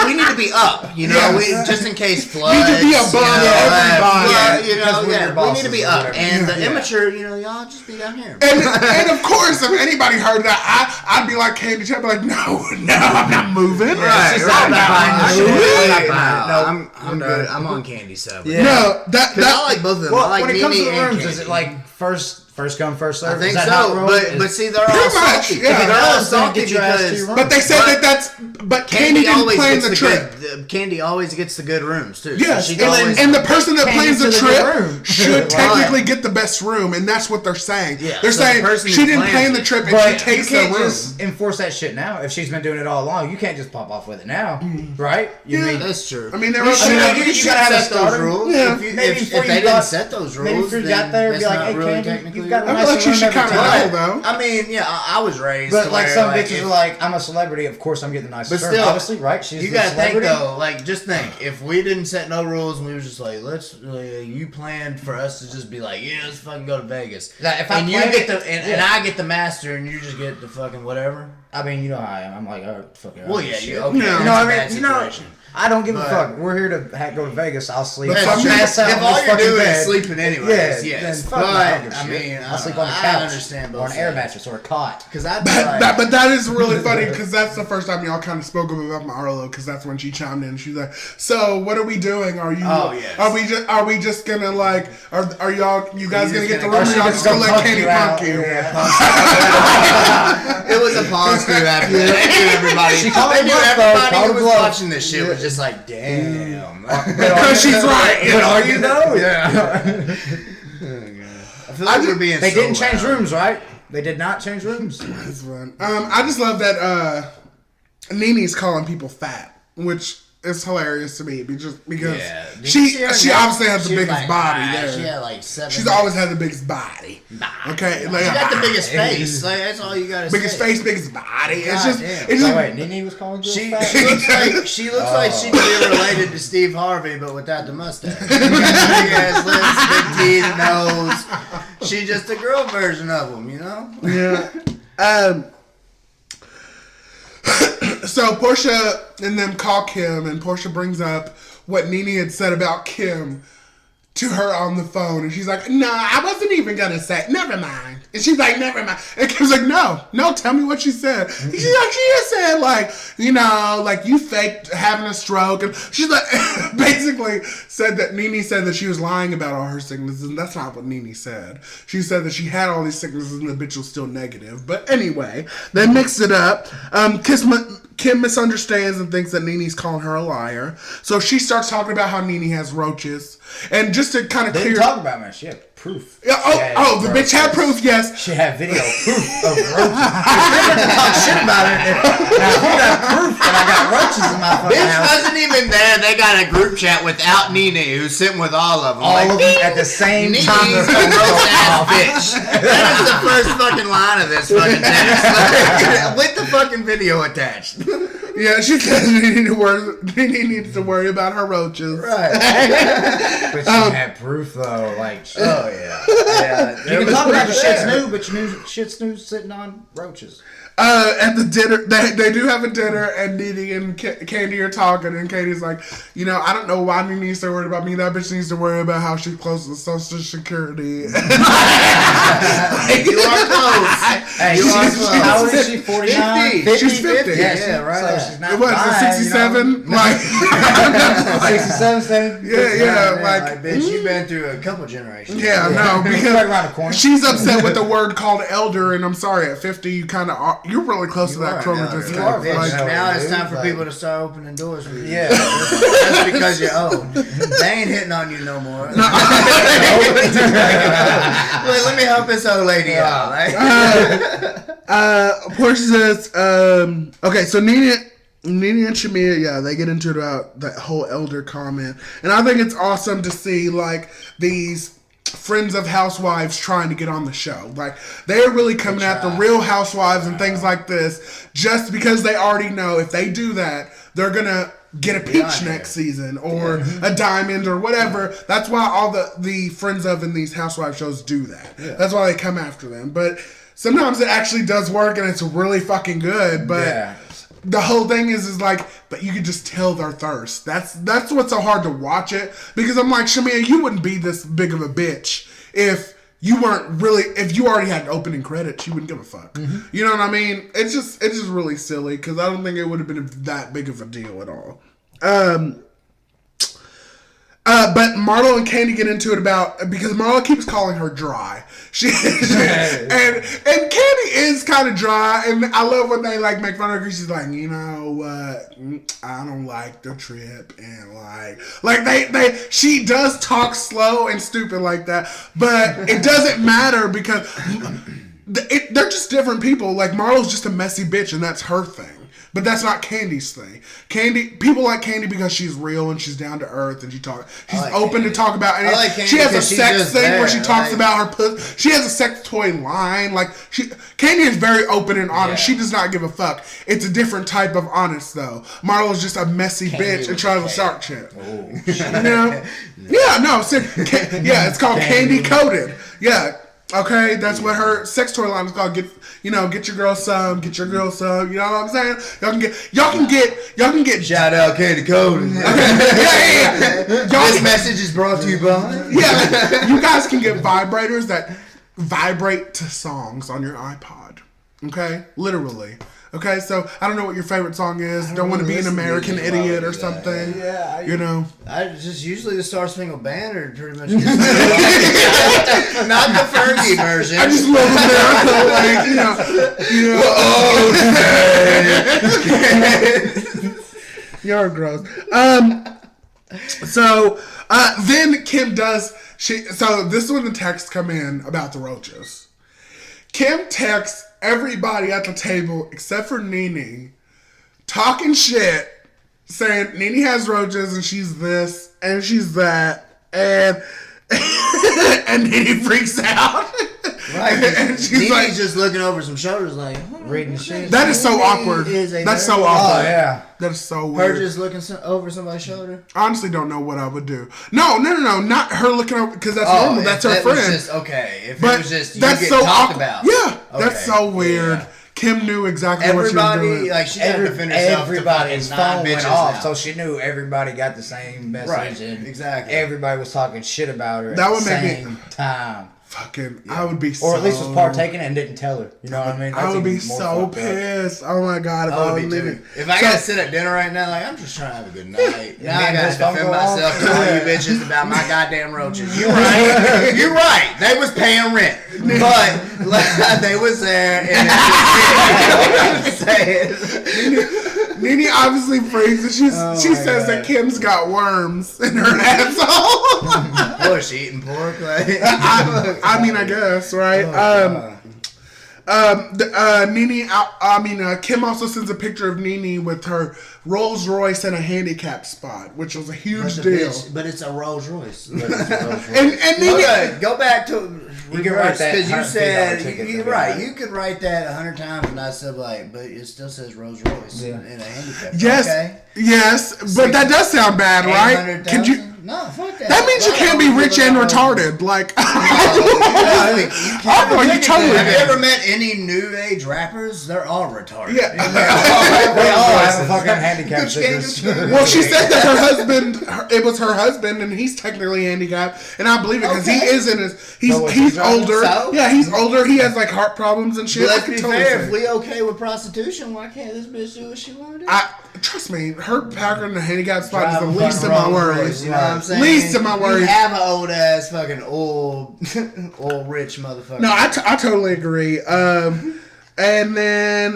We need to be up. You know, just in case floods. Need to be above everybody. We need to be up. And the immature, y'all just be down here. And of course, if anybody heard that, I'd be like Candy. I'd be like, no, I'm not moving. I'm good. I'm on Candy's side. No, that I like both of them. I like when it comes to Nene the and rooms, Candy. is it like First come, first serve. I think so, but see, they're all salty. Yeah. They're all salty because. But they said that's. But Candy didn't play the trip. Candy always gets the good rooms too. Yes, So and the person that plans the trip should technically get the best room, and that's what they're saying. Yeah, they're saying she didn't plan the trip, and she takes the room. You can't just enforce that shit now. If she's been doing it all along, you can't just pop off with it now, right? That's true. I mean, you gotta set those rules. Yeah. If they didn't set those rules, maybe if you got there and be like, "Hey, Candy, you've got a nice room." She should kind of know, though. I mean, yeah, I was raised. But like some bitches are like, I'm a celebrity, of course I'm getting the nicest. But still, obviously, right? She's you gotta think though. Like, just think if we didn't set no rules and we were just like, you planned for us to just be like, yeah, let's fucking go to Vegas. If and you get and I get the master and you just get the fucking whatever. I mean, you know how I am. I'm like, oh, fuck it. Well, yeah, you okay. You know what I mean? You know, I don't give a fuck. We're here to go to Vegas. I'll sleep. If all you're doing is sleeping anyways, yes. But I mean, I'll sleep on the couch. I understand both or an air mattress or a cot. But that is really funny because that's the first time y'all kind of spoke about my Arlo because that's when she chimed in. She's like, "So what are we doing? Are you? Are we just gonna like? Are you guys gonna get the room? Or y'all just gonna let Katie punk you?" It was a pause through after that. Everybody. She called everybody who was watching this shit was just like, damn. Because she's right. But are you though? Yeah. I feel like we're being They didn't change rooms, right? They did not change rooms. That's fun. I just love that Nene's calling people fat, which is hilarious to me because she obviously has the biggest body there. She had like 7. She's always had the biggest body. Okay, she got the biggest face. Like that's all you gotta biggest say. Face, biggest body. It's just. Wait, Nene was calling girls fat? She looks like she could be related to Steve Harvey, but without the mustache. Big ass lips, big teeth, nose. She's just a girl version of him, you know? Yeah. So Portia and them call Kim, and Portia brings up what Nene had said about Kim to her on the phone, and she's like, "No, I wasn't even gonna say. Never mind." And she's like, "Never mind." And Kim's like, "No, tell me what she said." And she's like, "She just said like, like you faked having a stroke," and she's like, basically said that Nene said that she was lying about all her sicknesses, and that's not what Nene said. She said that she had all these sicknesses and the bitch was still negative. But anyway, they mixed it up. Kim misunderstands and thinks that Nene's calling her a liar. So she starts talking about how Nene has roaches. And just to kind of clear... They didn't talk about it, man. She had proof. Yeah, the bitch had proof, yes. She had video proof of roaches. I didn't talk shit about it. Now, who got proof that I got roaches in my fucking bitch house? wasn't even there. They got a group chat without Nene, who's sitting with all of them. All of them at the same time. Nene's a gross-ass bitch. That is the first fucking line of this fucking text. With the fucking video attached. Yeah, she says Nene needs to worry about her roaches. Right. But she had proof, though. Like, yeah. You can talk about the shit's new, but your shit's new sitting on roaches. At the dinner, they do have a dinner, and Nene and Candy are talking, and Katie's like, I don't know why Nene's so worried about me. That bitch needs to worry about how she closes Social Security. You are close. Hey, how old is she? 49? 50. She's 50. Yeah, right. So she's not What, 67? Like 67, 70? Yeah, like bitch, you've been through a couple generations. Yeah, no, because right around the corner. She's upset with the word called elder, and I'm sorry, at 50, you kind of you're really close to that Kroger discount. Now it's time for people to start opening doors for you. Yeah, that's because you're old. They ain't hitting on you no more. Wait, let me help this old lady out. Portia says, okay, so Nene and Shamia, they get into that whole elder comment, and I think it's awesome to see like these friends of housewives trying to get on the show. Like, they're really coming at the real housewives and things like this just because they already know if they do that, they're gonna get a peach next season or a diamond or whatever. That's why all the friends of in these housewife shows do that. That's why they come after them. But sometimes it actually does work and it's really fucking good. But the whole thing is like, but you can just tell their thirst. That's what's so hard to watch it, because I'm like, Shamia, you wouldn't be this big of a bitch if you weren't really, if you already had opening credits, you wouldn't give a fuck. You know what I mean? It's just really silly, because I don't think it would have been that big of a deal at all. But Marlo and Candy get into it because Marlo keeps calling her dry. And Candy is kind of dry, and I love when they like make fun of her because she's like, you know what, I don't like the trip, and she does talk slow and stupid like that, but it doesn't matter because they're just different people. Like Marlo's just a messy bitch, and that's her thing. But that's not Candy's thing. People like Candy because she's real and she's down to earth and she's like open to talk about anything. Like she has a sex thing where she talks about her pussy. She has a sex toy line. Candy is very open and honest. Yeah. She does not give a fuck. It's a different type of honest though. Marlo's just a messy bitch and tries to start shit. Oh. You know? Yeah, no. It's called Candy Coated. Yeah. Okay, that's what her sex toy line is called. Get your girl some, get your girl some. You know what I'm saying? Y'all can get. Shout out Candy Coated. Okay. Yeah. This message is brought to you by. Yeah, you guys can get vibrators that vibrate to songs on your iPod. Okay, literally. Okay, so I don't know what your favorite song is. Don't want to be an American idiot or something. Yeah, I just usually the Star Spangled Banner pretty much. Not the Fergie version. I just love America. You're gross. So then Kim does. So this is when the texts come in about the roaches. Kim texts everybody at the table except for Nene, talking shit, saying Nene has roaches and she's this and she's that, and Nene freaks out. Right, and she's Nene's just looking over some shoulders, reading shit. That is so awkward. That's so awkward. Oh yeah, that is so weird. Her just looking over somebody's shoulder. I honestly don't know what I would do. No, not her looking over because that's normal. That's her friend. Was just, okay, if it was just you get so talked about. Yeah, okay. That's so weird. Yeah. Kim knew exactly what she was doing. She had to defend herself. Everybody's phone went off, so she knew everybody got the same message. Right, and exactly. Everybody was talking shit about her at the same time. Fucking, yeah. I would be or at least was partaking and didn't tell her. You know what I mean? I would be so pissed. Oh my god, I would be too. If I gotta sit at dinner right now, I'm just trying to have a good night. Now I gotta defend myself to all you bitches about my goddamn roaches. You're right. You're right. They was paying rent, but they was there. And Nene obviously freaks and she says that Kim's got worms in her asshole. Was she eating pork? I mean, I guess, right? Kim also sends a picture of Nene with her Rolls Royce in a handicap spot, which was a huge deal. But it's a Rolls Royce. And Nene, go back to reverse because you said you're right. You could write that 100 times and not say but it still says Rolls Royce in a handicap. Yes, okay? Yes, but that does sound bad, right? Could you? No, fuck that. That means you can't be rich and retarded. Like, have you ever met any new age rappers? They're all retarded. Yeah, they all have a fucking handicap. Well, she said that it was her husband, and he's technically handicapped, and I believe it because he is in his. He's older. So? Yeah, he's older. He has like heart problems and shit. Let's be fair. If we okay with prostitution, why can't this bitch do what she want to do? Trust me, her packing in the handicap spot is the least of my worries. You know what I'm saying? Least of my worries. You have an old ass fucking old rich motherfucker. No, I totally agree. And then,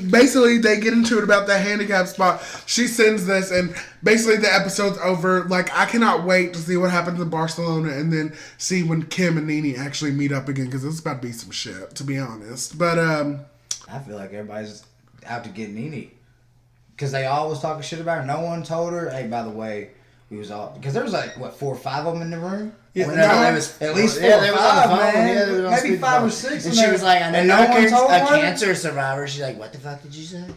basically they get into it about that handicap spot. She sends this, and basically the episode's over. Like, I cannot wait to see what happens in Barcelona and then see when Kim and Nene actually meet up again, because it's about to be some shit, to be honest. But, I feel like everybody's out to get Nene. Because they all was talking shit about her. No one told her, hey, by the way, we was all... Because there was 4 or 5 of them in the room? Yeah, there was at least 4 or 5, man. Yeah, maybe 5 or 6. And she was like, I know you're a cancer survivor. She's like, what the fuck did you say?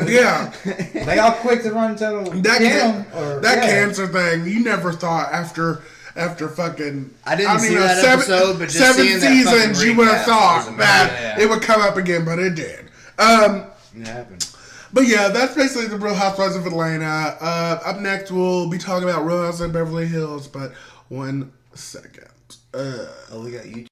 Yeah. They all quick to run and tell that cancer thing, you never thought after fucking... I didn't see that episode, but just 7 seasons, you would have thought that it would come up again, but it did. It happened. But yeah, that's basically the Real Housewives of Atlanta. Up next, we'll be talking about Real Housewives of Beverly Hills, but 1 second. We got you.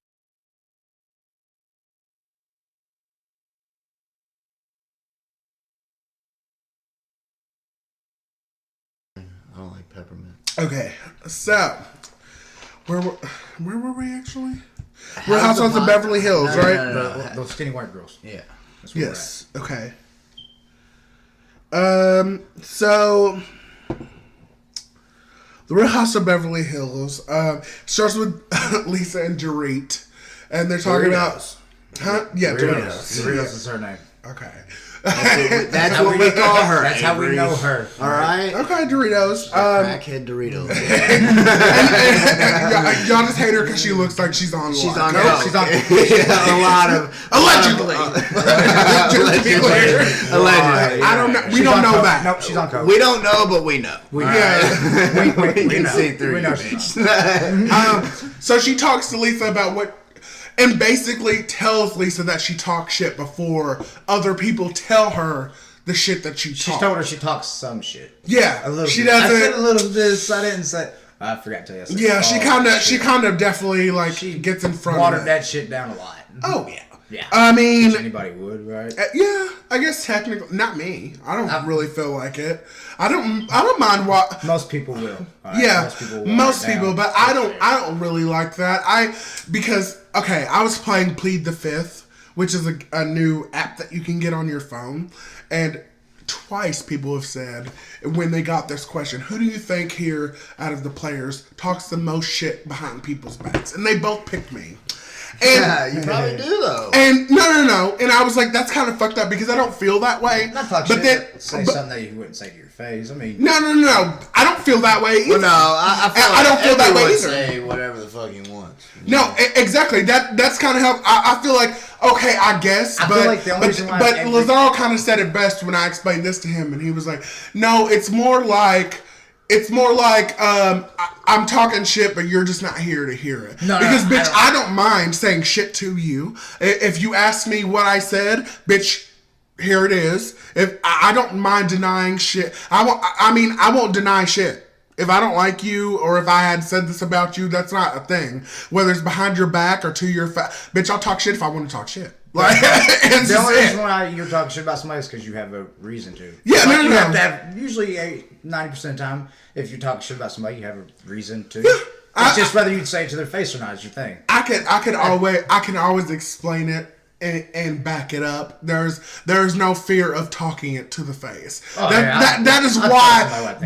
I don't like peppermint. Okay, so where were we actually? We're Housewives of Beverly Hills, right? No. Those skinny white girls. Yeah. That's where Yes. Okay. So the Real House of Beverly Hills starts with Lisa and Dorit, and they're talking about, huh? Yeah, Doritos. Doritos is her name. Okay. That's what we call her. That's how we know her. All right. Okay, Doritos. Crackhead Doritos. Y'all just hate her because she looks like she's on. She's on. Nope, She's on. A lot of allegedly. Allegedly. I don't know. We don't know that. Nope, she's on coke. We don't know, but we know. We can see through. We know bitch. So she talks to Lisa about what. And basically tells Lisa that she talks shit before other people tell her the shit that she talks. She told her she talks some shit. Yeah, a little she bit. doesn't. I said a little bit. I didn't say. I forgot to tell you. Yeah, she kind of definitely like she gets in front. Watered of that shit down a lot. Oh yeah. Yeah. I mean, which anybody would, right? Yeah, I guess technically, not me. I don't really feel like it. I don't mind what most people will. Right? Yeah, most people, but I don't really like that. Because I was playing Plead the Fifth, which is a new app that you can get on your phone, and twice people have said when they got this question, who do you think here out of the players talks the most shit behind people's backs? And they both picked me. And, yeah, you probably do though. And no. And I was like, that's kind of fucked up because I don't feel that way. Not talk shit, but say something that you wouldn't say to your face. I mean, no. I don't feel that way either. Well, no, I don't feel that way either. Say whatever the fuck he wants. No, exactly. That's kind of how I feel like. Okay, I guess. I feel like the only reason why Lazaro kind of said it best when I explained this to him, and he was like, "No, it's more like." I'm talking shit, but you're just not here to hear it. Because, bitch, I don't mind saying shit to you. If you ask me what I said, bitch, here it is. If I don't mind denying shit. I won't deny shit. If I don't like you, or if I had said this about you, that's not a thing. Whether it's behind your back or to your face. Bitch, I'll talk shit if I want to talk shit. Like, the only reason why you're talking shit about somebody is because you have a reason to. Yeah, like you have to have, usually 90% of the time, if you're talking shit about somebody, you have a reason to. Yeah, it's just whether you'd say it to their face or not is your thing. I can always explain it and back it up. There's no fear of talking it to the face. That is why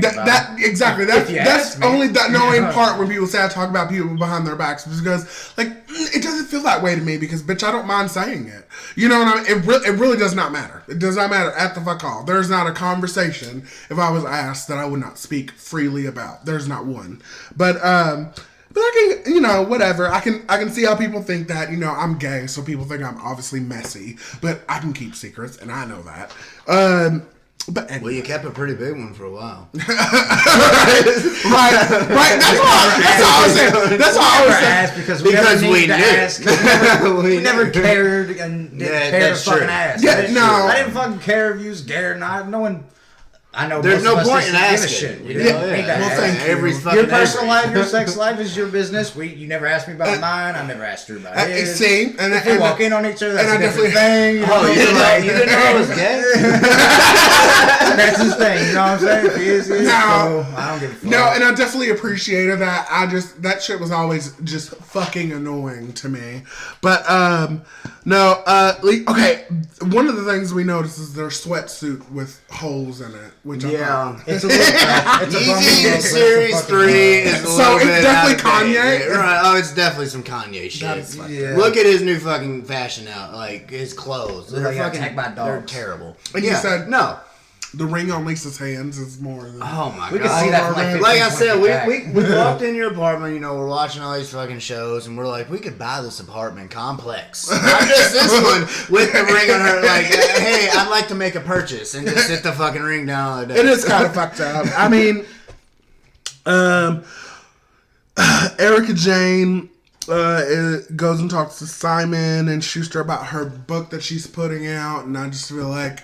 exactly that's only the annoying part when people say I talk about people behind their backs, because like it doesn't feel that way to me, because bitch, I don't mind saying it. You know what I mean? It really does not matter. It does not matter at the fuck all. There's not a conversation if I was asked that I would not speak freely about. There's not one. But I can, whatever. I can see how people think that, I'm gay, so people think I'm obviously messy. But I can keep secrets, and I know that. But anyway. Well, you kept a pretty big one for a while. right. That's all I was saying. That's all I was saying. Because we knew. Ask. We never cared and didn't care to fucking ask. Yeah, no. I didn't fucking care if you was gay or not. No one. I know there's no point in asking. Shit, Well, thank you. Your personal life, your sex life is your business. You never asked me about mine. I never asked her about his. See, and if we walk in on each other, that's a different thing. You didn't know I was gay? That's his thing. You know what I'm saying? If he is, so I don't give a fuck. No, and I definitely appreciated that. That shit was always just fucking annoying to me. But okay. One of the things we noticed is their sweatsuit with holes in it. Which it's a Yeezy Series 3 is a so it's definitely Kanye. Right? Oh, it's definitely some Kanye shit. Look at his new fucking fashion out, like his clothes. They're fucking they're terrible. And you said no. The ring on Lisa's hands is more than... Oh my god. We can see that from like 15, I said, we walked in your apartment, we're watching all these fucking shows, and we're like, we could buy this apartment complex. Not just this one with the ring on her, like, hey, I'd like to make a purchase, and just sit the fucking ring down all day. It is kind of fucked up. I mean, Erica Jane goes and talks to Simon and Schuster about her book that she's putting out, and I just feel like...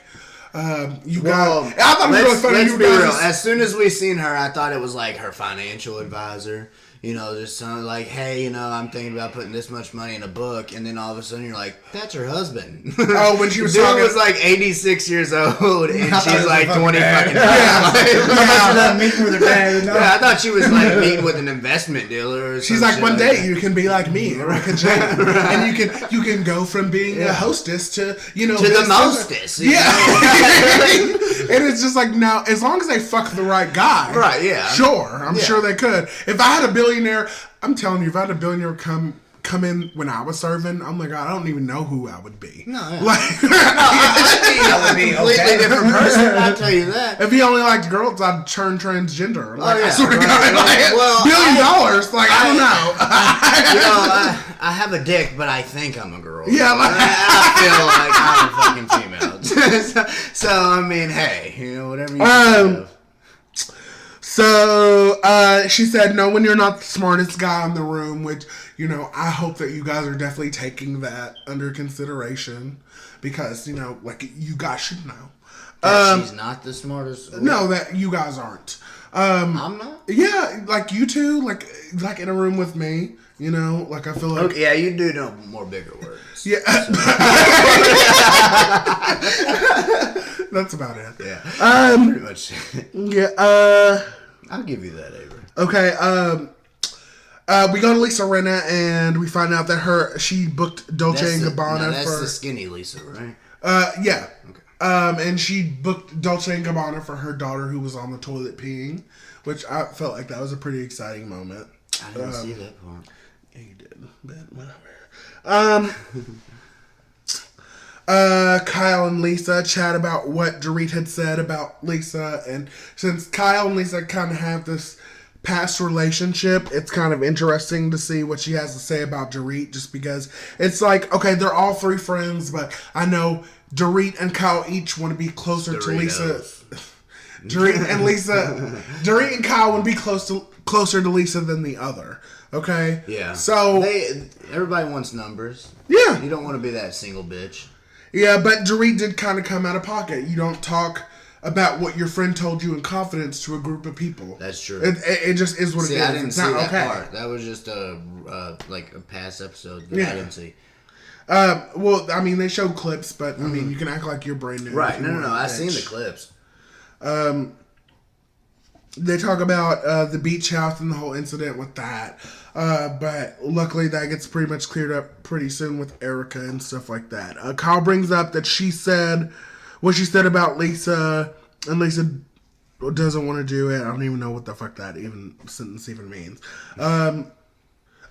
I thought it was really funny. Let's be real. As soon as we seen her, I thought it was like her financial advisor. you know, just something like, hey, you know, I'm thinking about putting this much money in a book, and then all of a sudden you're like, that's her husband. Oh, when she was Dude talking, was like 86 years old, and she's like 20 fucking. Yeah. Meeting with her dad. Yeah, I thought she was like meeting with an investment dealer. Or she's like, one day you can be like me, Erica Jane, and you can go from being a hostess to, you know, to the mostess. Yeah. And it's just like, now, as long as they fuck the right guy, right? Yeah, sure, I'm sure they could. If I had a billionaire, I'm telling you, if I had a billionaire come in when I was serving, I'm like, I don't even know who I would be. No, yeah. Like, I would be a completely different person. I'll tell you that. If he only liked girls, I'd turn transgender. Like, I swear to right. God, like, Well, $1 billion. Like, I don't know. You know, I have a dick, but I think I'm a girl. Yeah, like, I feel like I'm a fucking female. so I mean, hey, you know, whatever you think of. So, she said, no, when you're not the smartest guy in the room, which, you know, I hope that you guys are definitely taking that under consideration because, you know, like, you guys should know. She's not the smartest. No, that you guys aren't. I'm not? Yeah, like, you two, like in a room with me, you know, like, I feel like... Okay, yeah, you do know more bigger words. Yeah. That's about it. Yeah. Pretty much. Yeah, I'll give you that, Avery. Okay, we go to Lisa Rinna and we find out that she booked Dolce & Gabbana that's the skinny Lisa, right? Yeah. Okay. And she booked Dolce & Gabbana for her daughter who was on the toilet peeing, which I felt like that was a pretty exciting moment. I didn't see that part. Yeah, you did, but whatever. Kyle and Lisa chat about what Dorit had said about Lisa, and since Kyle and Lisa kind of have this past relationship, it's kind of interesting to see what she has to say about Dorit, just because it's like, okay, they're all three friends, but I know Dorit and Kyle each want to be closer to Lisa. Dorit and Kyle would be closer to Lisa than the other. Okay? Yeah. So everybody wants numbers. Yeah. You don't want to be that single bitch. Yeah, but Dorit did kind of come out of pocket. You don't talk about what your friend told you in confidence to a group of people. That's true. It just is what it is. I didn't it's see not that okay. part. That was just a past episode that I didn't see. Well, I mean, they showed clips, but I mean, you can act like you're brand new. Right? No. I seen the clips. They talk about the beach house and the whole incident with that. But luckily that gets pretty much cleared up pretty soon with Erica and stuff like that. Kyle brings up that she said what she said about Lisa, and Lisa doesn't want to do it. I don't even know what the fuck that sentence even means.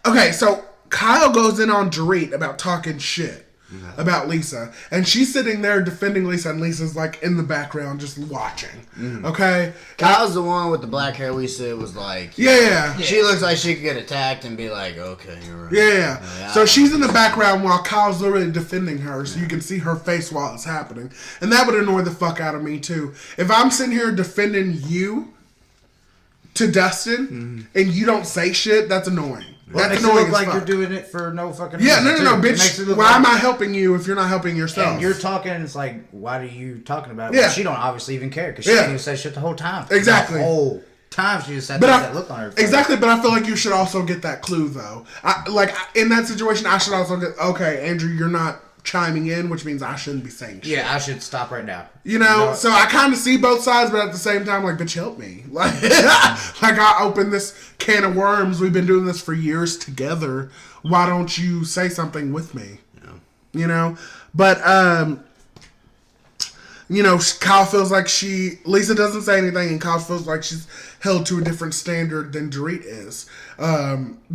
Okay, so Kyle goes in on Dorit about talking shit about Lisa, and she's sitting there defending Lisa, and Lisa's like in the background just watching. Okay, Kyle's the one with the black hair. We said was like, yeah. She looks like she could get attacked and be like, okay, you're right. Yeah. So she's in the background while Kyle's literally defending her, so you can see her face while it's happening, and that would annoy the fuck out of me too. If I'm sitting here defending you to Dustin and you don't say shit, that's annoying. Well, That's it makes it annoying look like you're doing it for no fucking reason. Yeah, no, bitch. Why am I helping you if you're not helping yourself? And you're talking, it's like, why are you talking about it? Yeah. Well, she don't obviously even care, because she didn't even say shit the whole time. Exactly. The whole time she just had that look on her face. Exactly, but I feel like you should also get that clue, though. In that situation, I should also get, okay, Andrew, you're not chiming in, which means I shouldn't be saying shit. Yeah, I should stop right now. You know, so I kind of see both sides, but at the same time, like, bitch, help me. Like I opened this can of worms. We've been doing this for years together. Why don't you say something with me? Yeah. You know? But, you know, Kyle feels like Lisa doesn't say anything, and Kyle feels like she's held to a different standard than Dorit is.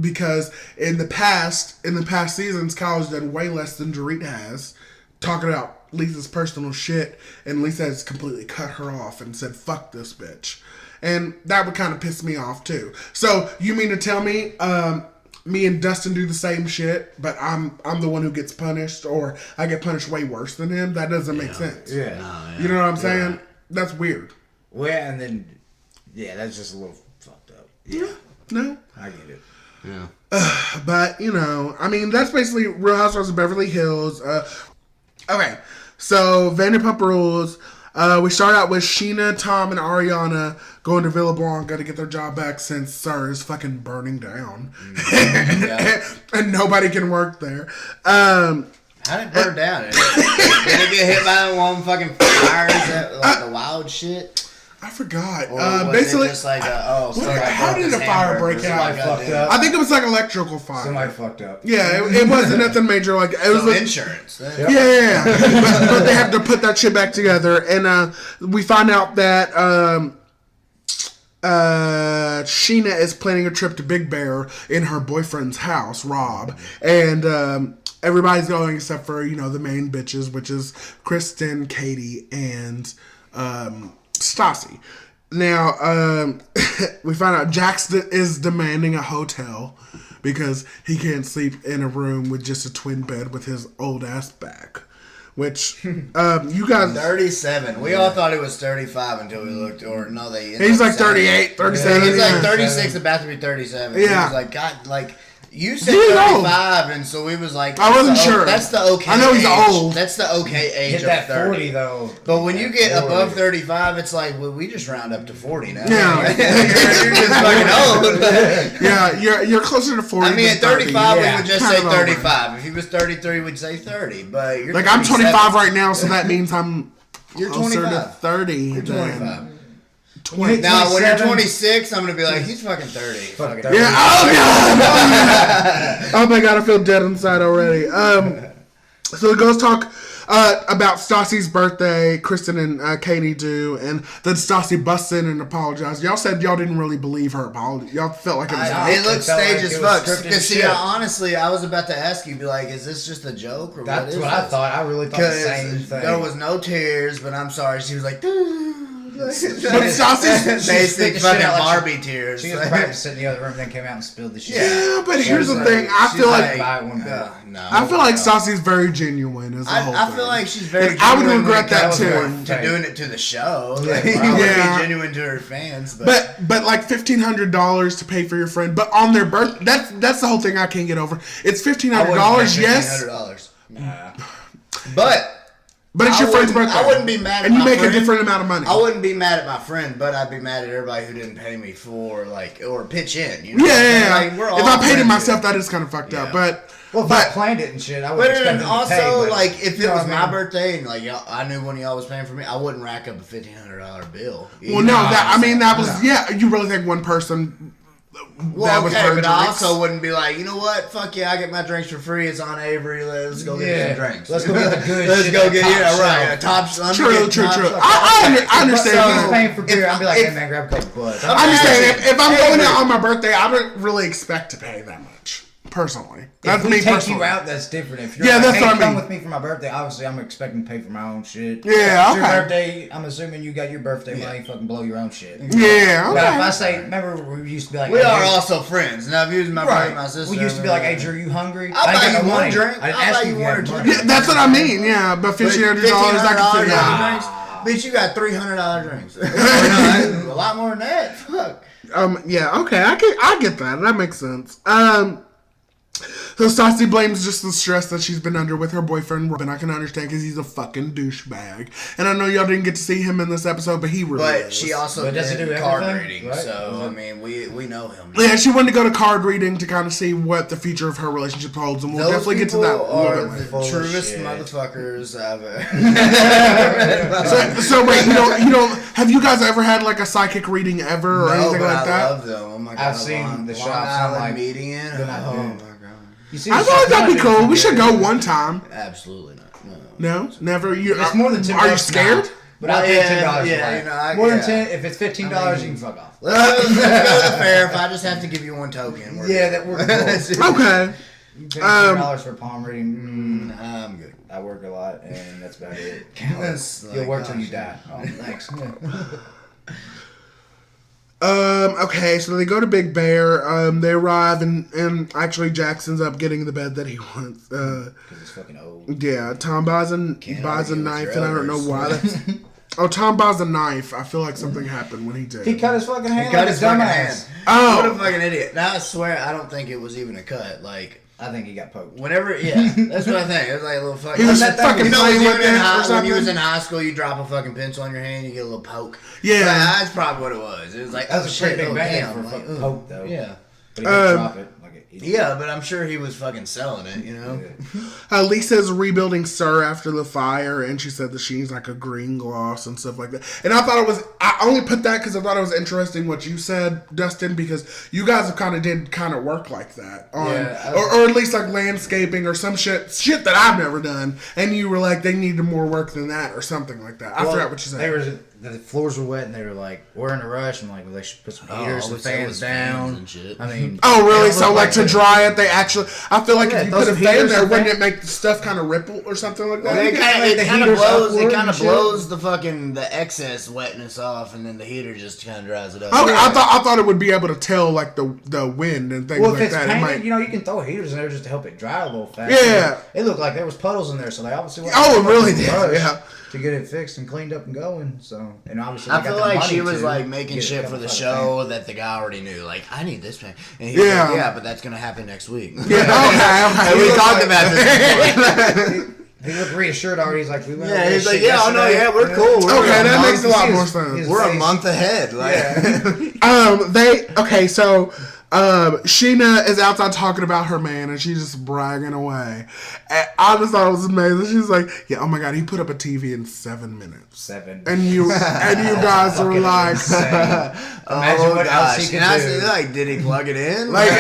Because in the past seasons, Kyle's done way less than Dorit has, talking about Lisa's personal shit, and Lisa has completely cut her off and said, fuck this bitch. And that would kind of piss me off, too. So, you mean to tell me, me and Dustin do the same shit, but I'm the one who gets punished, or I get punished way worse than him? That doesn't make sense. Yeah. You know what I'm saying? Yeah. That's weird. Well, yeah, and then, that's just a little fucked up. Yeah. No. I get it. Yeah. But, you know, I mean, that's basically Real Housewives of Beverly Hills. Okay. So, Vanderpump Rules. We start out with Sheena, Tom, and Ariana going to Villa Blanca to get their job back since SUR is fucking burning down. And nobody can work there. How did it burn down? Did it get hit by one fucking fire? Is that like the wild shit? I forgot. Or Basically, it just like how did the fire break out? I think it was like electrical fire. Somebody fucked up. Yeah, it wasn't nothing major. Like it was like, insurance. Yeah. but they have to put that shit back together, and we find out that Sheena is planning a trip to Big Bear in her boyfriend's house, Rob, and everybody's going except for the main bitches, which is Kristen, Katie, and Stassi. Now, we find out Jax is demanding a hotel because he can't sleep in a room with just a twin bed with his old ass back. Which, you guys... 37. We all thought it was 35 until we looked, or no, they... He's like 38, 37. He's like 36, about to be 37. Yeah. He was like, God, like... You said 35, and so we was like... I wasn't sure. That's the okay I know he's age. old. That's the okay age Hit of that 30. 40, though. But when you get above 35, it's like, well, we just round up to 40 now. Yeah. you're just fucking old. Yeah, you're closer to 40 I mean, than at 35, 30. we would just Kind say of 35. If he was 33, we'd say 30. But you're like, I'm 27. 25 right now, so that means I'm You're closer 25. to 30. You're 25. 20. Now, when you're 26, I'm going to be like, he's fucking 30. Fucking 30. Yeah, oh god! Oh my god, I feel dead inside already. So the girls talk about Stassi's birthday, Kristen and Katie do, and then Stassi busts in and apologizes. Y'all said y'all didn't really believe her apology. Y'all felt like it was It looked staged as fuck. Because See, honestly, I was about to ask you, be like, is this just a joke? Or That's what what I thought. I really thought the same thing. There was no tears, but I'm sorry. She was like, But Stassi's basic shit fucking out like Barbie tears. She was practicing in the other room, then came out and spilled the shit. Yeah, but here's the thing. I she's feel like, like no. I feel like Stassi's very genuine as a whole I thing. feel like she's very. I would genuine regret when it that comes too. to doing it to the show. Like, Yeah. you would be genuine to her fans, But like $1,500 to pay for your friend, but on their birth, that's the whole thing I can't get over. It's $1,500, yes. But it's your friend's birthday. I wouldn't be mad at and you my make friend. a different amount of money. I wouldn't be mad at my friend, but I'd be mad at everybody who didn't pay me for or pitch in. You know? Yeah. Like, we're all if I paid it friends myself, here. that is kind of fucked up. Yeah. But if I planned it and shit, I would expect them to also, pay. But, like, if you it know was what I my mean? birthday and like I knew one of y'all was paying for me, I wouldn't rack up a $1,500 bill. well, no, that was You really think one person? Well, that was okay, her but drinks? I also wouldn't be like, you know what? Fuck yeah, I get my drinks for free. It's on Avery. Let's go get some drinks. Let's go get the good Let's shit. go get top top. True. I understand. So he's that. paying for beer. I'd be like, hey man, grab a couple bucks. I understand. If I'm going out on my birthday, I don't really expect to pay that much. Personally, that's if me we take personally. you out, that's different. If you're Yeah, like, that's hey, what I come mean. with me for my birthday, obviously I'm expecting to pay for my own shit. Yeah, It's your okay. birthday, I'm assuming you got your birthday money, fucking blow your own shit. Yeah, okay. But if I say, remember we used to be like, We hey, are Drew- also friends. Now, if you was my brother and my sister, We used to be like, hey Drew, you hungry? I'll I ain't buy got you no one money. drink. I didn't I'll ask buy you you if one or had two money. Yeah, that's what I mean. Yeah, but $1,500, I can figure out. Bitch, you got $300 drinks. A lot more than that. Fuck. Yeah, okay, I get that. That makes sense. So Stassi blames just the stress that she's been under with her boyfriend, Robin. I can understand because he's a fucking douchebag. And I know y'all didn't get to see him in this episode, but he really is. But she also does he did do card everything? reading, Right. so I mean, we know him. Yeah, she wanted to go to card reading to kind of see what the future of her relationship holds, and we'll Those definitely get to that. people are later. the truest motherfuckers ever. So wait, you don't have you guys ever had like a psychic reading ever or anything like that? I love them. Oh my god, I've seen the Long shops. Island I'm like, median. they're not Oh good. my god. You see, I feel like that'd be cool. We should go one time. Absolutely not. No, never. It's more than $10. Are you scared? Now. But I'll pay $10. Yeah, for you know, more than yeah. 10. If it's $15, you can fuck off. Let's go to the fair. If I just have to give you one token, we're Yeah, good. that works. Cool. Okay. You pay $10 for palm reading. I'm good. I work a lot, and that's about it. That's You'll like, work till gosh, you die. Oh, thanks. Okay, so they go to Big Bear. They arrive, and actually Jackson's up getting the bed that he wants. Because it's fucking old. Yeah, Tom buys a argue knife, with and your I don't know elders. why. Oh, Tom buys a knife. I feel like something happened when he did. He cut his fucking hand. Cut like his a fucking dumbass. hand. Oh. What a fucking idiot. Now I swear I don't think it was even a cut. Like I think he got poked. Whenever, yeah, that's what I think. It was like a little fucking. He was fucking playing with it or something. When you was in high school, you drop a fucking pencil on your hand, you get a little poke. Yeah, that's probably what it was. It was like, that was a pretty big bang for a fucking poke, though. Yeah, but he didn't drop it. Yeah, but I'm sure he was fucking selling it, you know? Lisa's rebuilding SUR after the fire, and she said that she needs like a green gloss and stuff like that. And I thought it was, I only put that because I thought it was interesting what you said, Dustin, because you guys have kind of work like that. Or at least like landscaping or some shit that I've never done. And you were like, they needed more work than that or something like that. I forgot what you said. The floors were wet, and they were like, "We're in a rush." I'm like, "Well, they should put some heaters and fans down." And shit. I mean, oh really? So like to dry it, they actually. I feel like if you put a fan there, wouldn't it make the stuff kind of ripple or something like that? Well, it kind of blows. It kind of blows the excess wetness off, and then the heater just kind of dries it up. Okay, I thought it would be able to tell like the wind and things like that. Well, if it's painted, you can throw heaters in there just to help it dry a little faster. Yeah, it looked like there was puddles in there, so they obviously. Oh, it really did. Yeah. To get it fixed and cleaned up and going, so and obviously I feel like she was like making shit for the show that the guy already knew. Like, I need this paint, and he was like, yeah, but that's gonna happen next week. Yeah, okay. And we talked about this. He looked reassured already. He's like, we went. Yeah, he's like, yeah, oh no, yeah, we're cool. Okay, that makes a lot more sense. We're a month ahead. Like, so. Sheena is outside talking about her man, and she's just bragging away. And I just thought it was amazing. She's like, "Yeah, oh my god, he put up a TV in 7 minutes." And you guys were like, "Oh what gosh!" And I said, "Like, did he plug it in? Like, he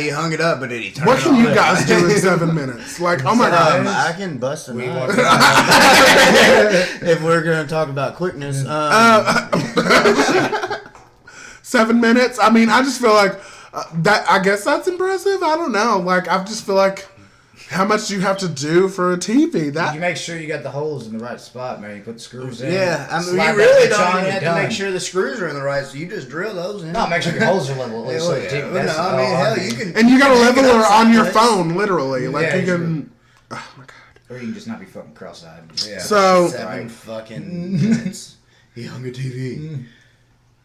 hung it up, but did he turn it on?" What can you guys do in 7 minutes? Like, oh my god, I can bust a nut. If we're gonna talk about quickness. 7 minutes? I mean, I just feel like that. I guess that's impressive. I don't know. Like, I just feel like how much do you have to do for a TV? That you make sure you got the holes in the right spot, man. You put the screws in. Yeah, I mean, you really don't even have to make sure the screws are in the right. So you just drill those in. No, make sure your holes are level. At least hell, you can. And you got a leveler on your phone, literally. Like you can. Oh my god. Or you can just not be fucking cross-eyed. Yeah. So 7 fucking minutes. He hung a TV.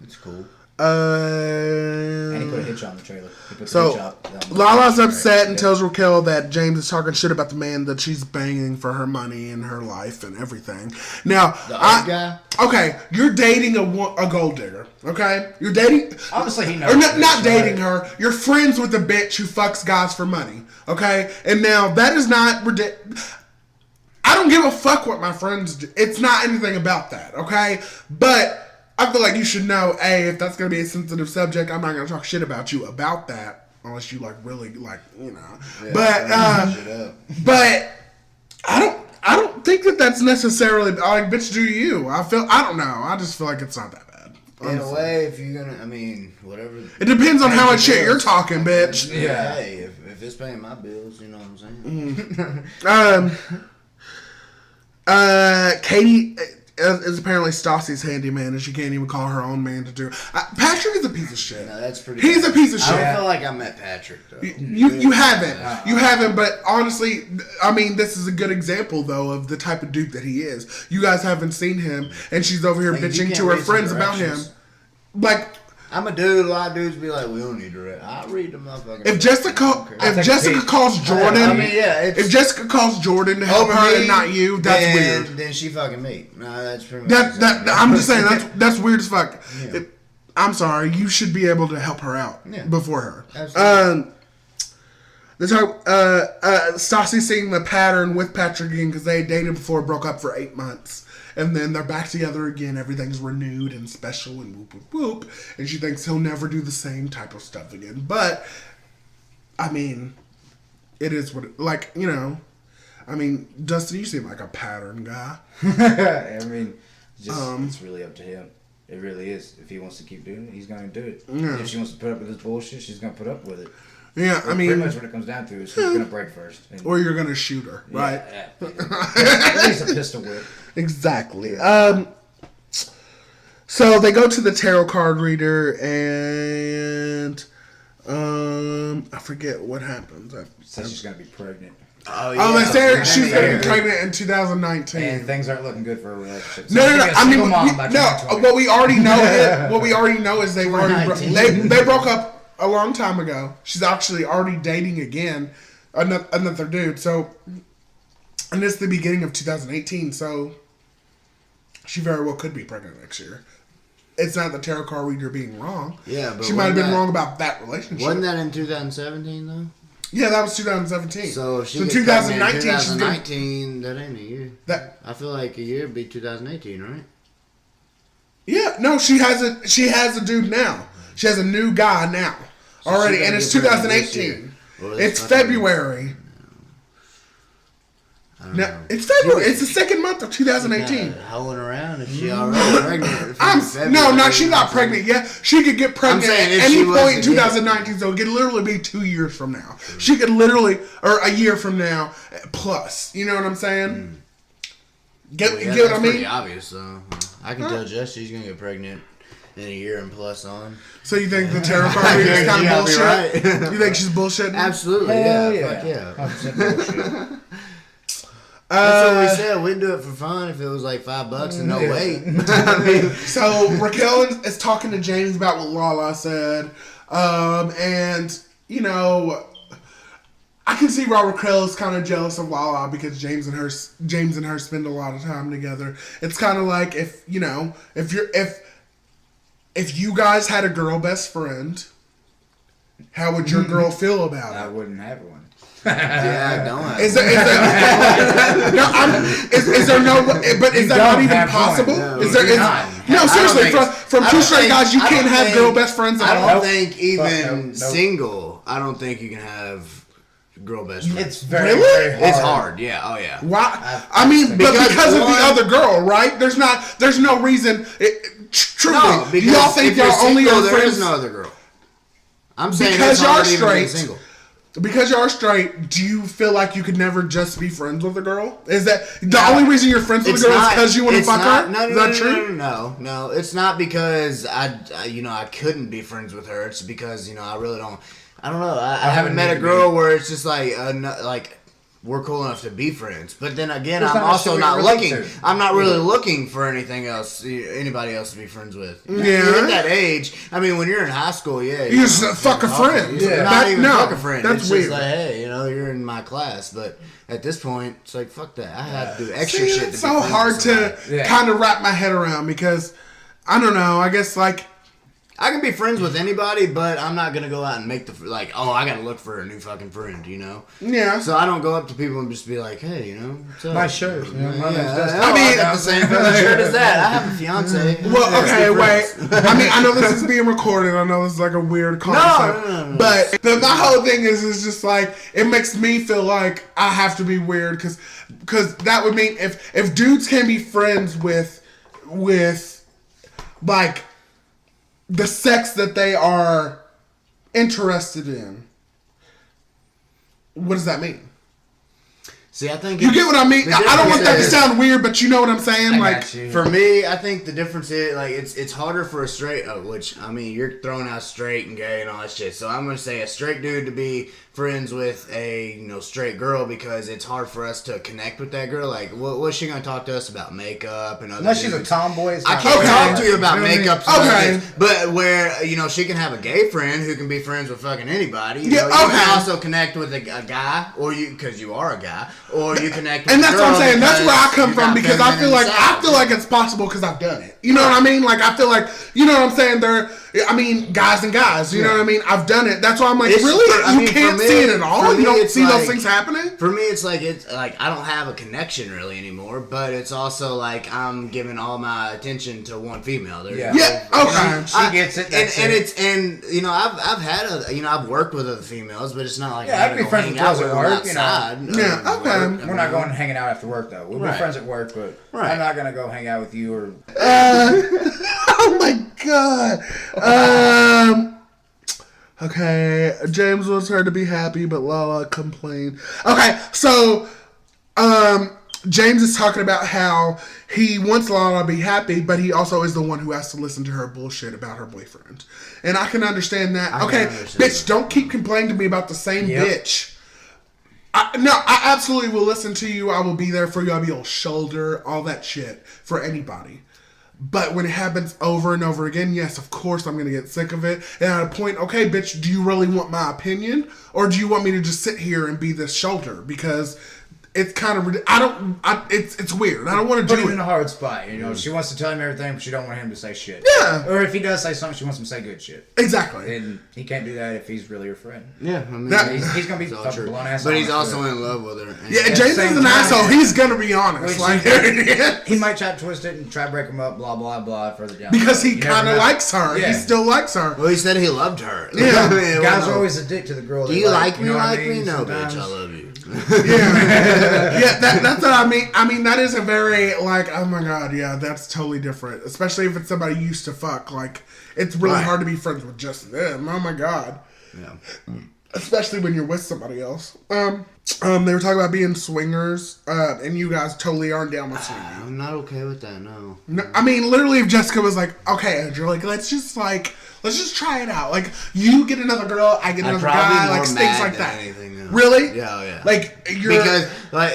That's cool. And he put a hitch on the trailer. Lala's upset and tells Raquel that James is talking shit about the man that she's banging for her money and her life and everything. Now, the other guy. Okay, you're dating a gold digger. Okay, you're dating. Honestly, he knows. Or not dating her. You're friends with a bitch who fucks guys for money. Okay, and now that is not ridiculous. I don't give a fuck what my friends do. It's not anything about that. Okay, but. I feel like you should know, if that's going to be a sensitive subject, I'm not going to talk shit about you about that, unless you, really, Yeah, but I don't think that that's necessarily, bitch, do you? I don't know. I just feel like it's not that bad. Honestly. In a way, if you're going to, whatever. It depends on how much shit you're talking, bitch. Yeah. Hey, if it's paying my bills, you know what I'm saying? Katie is apparently Stassi's handyman, and she can't even call her own man to do it. Patrick is a piece of shit. No, that's pretty. He's a piece of shit. I don't feel like I met Patrick though. You haven't. You haven't. But honestly, this is a good example though of the type of dude that he is. You guys haven't seen him, and she's over here bitching to her friends about him. Like. I'm a dude. A lot of dudes be like, "We don't need to read." I'll read the motherfucker. If Jessica calls Jordan, if Jessica calls Jordan to help her and not you, that's weird. Then she fucking me. No, that's pretty much I'm just saying that's weird as fuck. Yeah. I'm sorry. You should be able to help her out before her. Absolutely. Stassi seeing the pattern with Patrick again because they dated before, broke up for 8 months. And then they're back together again. Everything's renewed and special and whoop, whoop, whoop. And she thinks he'll never do the same type of stuff again. But, it is what Dustin, you seem like a pattern guy. It's really up to him. It really is. If he wants to keep doing it, he's going to do it. Yeah. If she wants to put up with this bullshit, she's going to put up with it. Yeah, pretty much what it comes down to is who's going to break first. Or you're going to shoot her, right? Yeah. At least a pistol whip. Exactly. So they go to the tarot card reader, and I forget what happens. Says she's going to be pregnant. Oh, yeah. They say she's going to be pregnant in 2019. And things aren't looking good for a relationship. So no. What we already know is they've already they broke up a long time ago. She's actually already dating again, another dude. So, and it's the beginning of 2018. So, she very well could be pregnant next year. It's not the tarot card reader being wrong. Yeah, but she might have been wrong about that relationship. Wasn't that in 2017 though? Yeah, that was 2017. So she 2019. 2019. That ain't a year. I feel like a year would be 2018, right? Yeah, no, she has a dude now. She has a new guy now already, and it's 2018. It's February. No, it's February. It's the second month of 2018. Hoeing around if she already pregnant. She's not pregnant yet. She could get pregnant at any point in 2019, so it could literally be 2 years from now. She could literally, or a year from now, plus. You know what I'm saying? Get what I mean? Pretty obvious, though. I can tell Jess she's gonna get pregnant in a year and plus on. So you think the tarot card reader is kind of bullshit? Right. You think she's bullshitting? Absolutely, yeah. Fuck yeah. 100% bullshit. That's what we said. We'd do it for fun if it was like $5 and no wait. So Raquel is talking to James about what Lala said, and you know, I can see why Raquel is kind of jealous of Lala because James and her spend a lot of time together. It's kind of like if you guys had a girl best friend, how would your girl feel about it? I wouldn't have one. Yeah, I don't have is there no? But is that not even possible? No, is there? No, seriously, from two straight guys, you can't have girl best friends at all. I don't think even single. I don't think you can have girl best friends. It's very hard. It's hard. Yeah. Oh yeah. Why? I mean, because of the other girl, right? There's no reason. Truly, no, do y'all think y'all only are there friends? Is no other girl. I'm saying because y'all straight. Single. Because you're straight, do you feel like you could never just be friends with a girl? Is that the only reason you're friends with a girl is because you want to fuck her? No, is that true? No. It's not because I couldn't be friends with her. It's because I really don't. I don't know. I haven't met a girl where it's just like we're cool enough to be friends. But then again, I'm also not looking. I'm not really looking for anything else, anybody else to be friends with. Yeah. You're at that age. I mean, when you're in high school, yeah. You just fuck a friend. Yeah. Not even fuck a friend. That's it's weird. Just like, hey, you're in my class. But at this point, it's like, fuck that. I have to do extra shit to be it's so hard to kind of wrap my head around because, I don't know, I guess like, I can be friends with anybody, but I'm not gonna go out and make I gotta look for a new fucking friend, Yeah. So I don't go up to people and just be like, hey, what's up? My shirt. I got the same kind of shirt as that. I have a fiance. Well, okay, wait. I mean, I know this is being recorded. I know this is like a weird concept. No. But my whole thing is just like, it makes me feel like I have to be weird because that would mean if dudes can be friends with like the sex that they are interested in, what does that mean? See, I think you get what I mean. I don't want that to sound weird, but you know what I'm saying. Like for me, I think the difference is like it's harder for a straight. Which I mean, you're throwing out straight and gay and all that shit. So I'm gonna say a straight dude to be friends with a straight girl because it's hard for us to connect with that girl. Like, what's she gonna talk to us about makeup and other? Unless she's a tomboy. I can't talk to you about makeup. But where she can have a gay friend who can be friends with fucking anybody. You can also connect with a guy, or because you are a guy. Or you connect with and that's what I'm saying. That's where I come from because I feel like it's possible because I've done it. You know what I mean? Like I feel like what I'm saying. Guys and guys. You know what I mean? I've done it. That's why I'm like, really? You can't see it at all. You don't see those things happening. For me, it's like I don't have a connection really anymore. But it's also like I'm giving all my attention to one female. Okay. She gets it. I've had I've worked with other females, but it's not like I can be friends with girls at work. Outside. Okay. We're not going hanging out after work though. We'll be friends at work, but I'm not gonna go hang out with you or. Oh my god. Okay, James wants her to be happy, but Lala complained. Okay, so James is talking about how he wants Lala to be happy, but he also is the one who has to listen to her bullshit about her boyfriend. And I can understand that. Bitch, don't keep complaining to me about the same bitch. I absolutely will listen to you. I will be there for you. I'll be on shoulder, all that shit for anybody. But when it happens over and over again, yes, of course I'm going to get sick of it. And at a point, okay, bitch, do you really want my opinion? Or do you want me to just sit here and be this shoulder? Because it's kind of, it's weird. I don't want to put do him it. in a hard spot. You know, she wants to tell him everything, but she don't want him to say shit. Yeah. Or if he does say something, she wants him to say good shit. Exactly. And he can't do that if he's really her friend. Yeah, I mean, He's going to be fucking blown ass. but he's also in love with her. And Yeah, Jason's an asshole. He's going to be honest. Like, he might try to twist it and try to break him up, blah, blah, blah, further down. because he kind of likes her. Yeah. He still likes her. Well, he said he loved her. Yeah. I mean, guys are always a dick to the girl. Do you like me? You know Like what I mean? me? No, Sometimes. bitch. I love you. Yeah, that's what I mean. I mean, that is a very, like, oh my god, yeah, that's totally different. Especially if it's somebody you used to fuck. Like, it's really hard to be friends with just them. Oh my god. Yeah. Especially when you're with somebody else. They were talking about being swingers, and you guys totally aren't down with swinging. I'm not okay with that, no. I mean, literally, if Jessica was like, okay, Andrew, like, let's just try it out. Like, you get another girl, I get another guy, like, things like that. Anything, no. Really? Yeah, yeah. Like, you're... Because, like,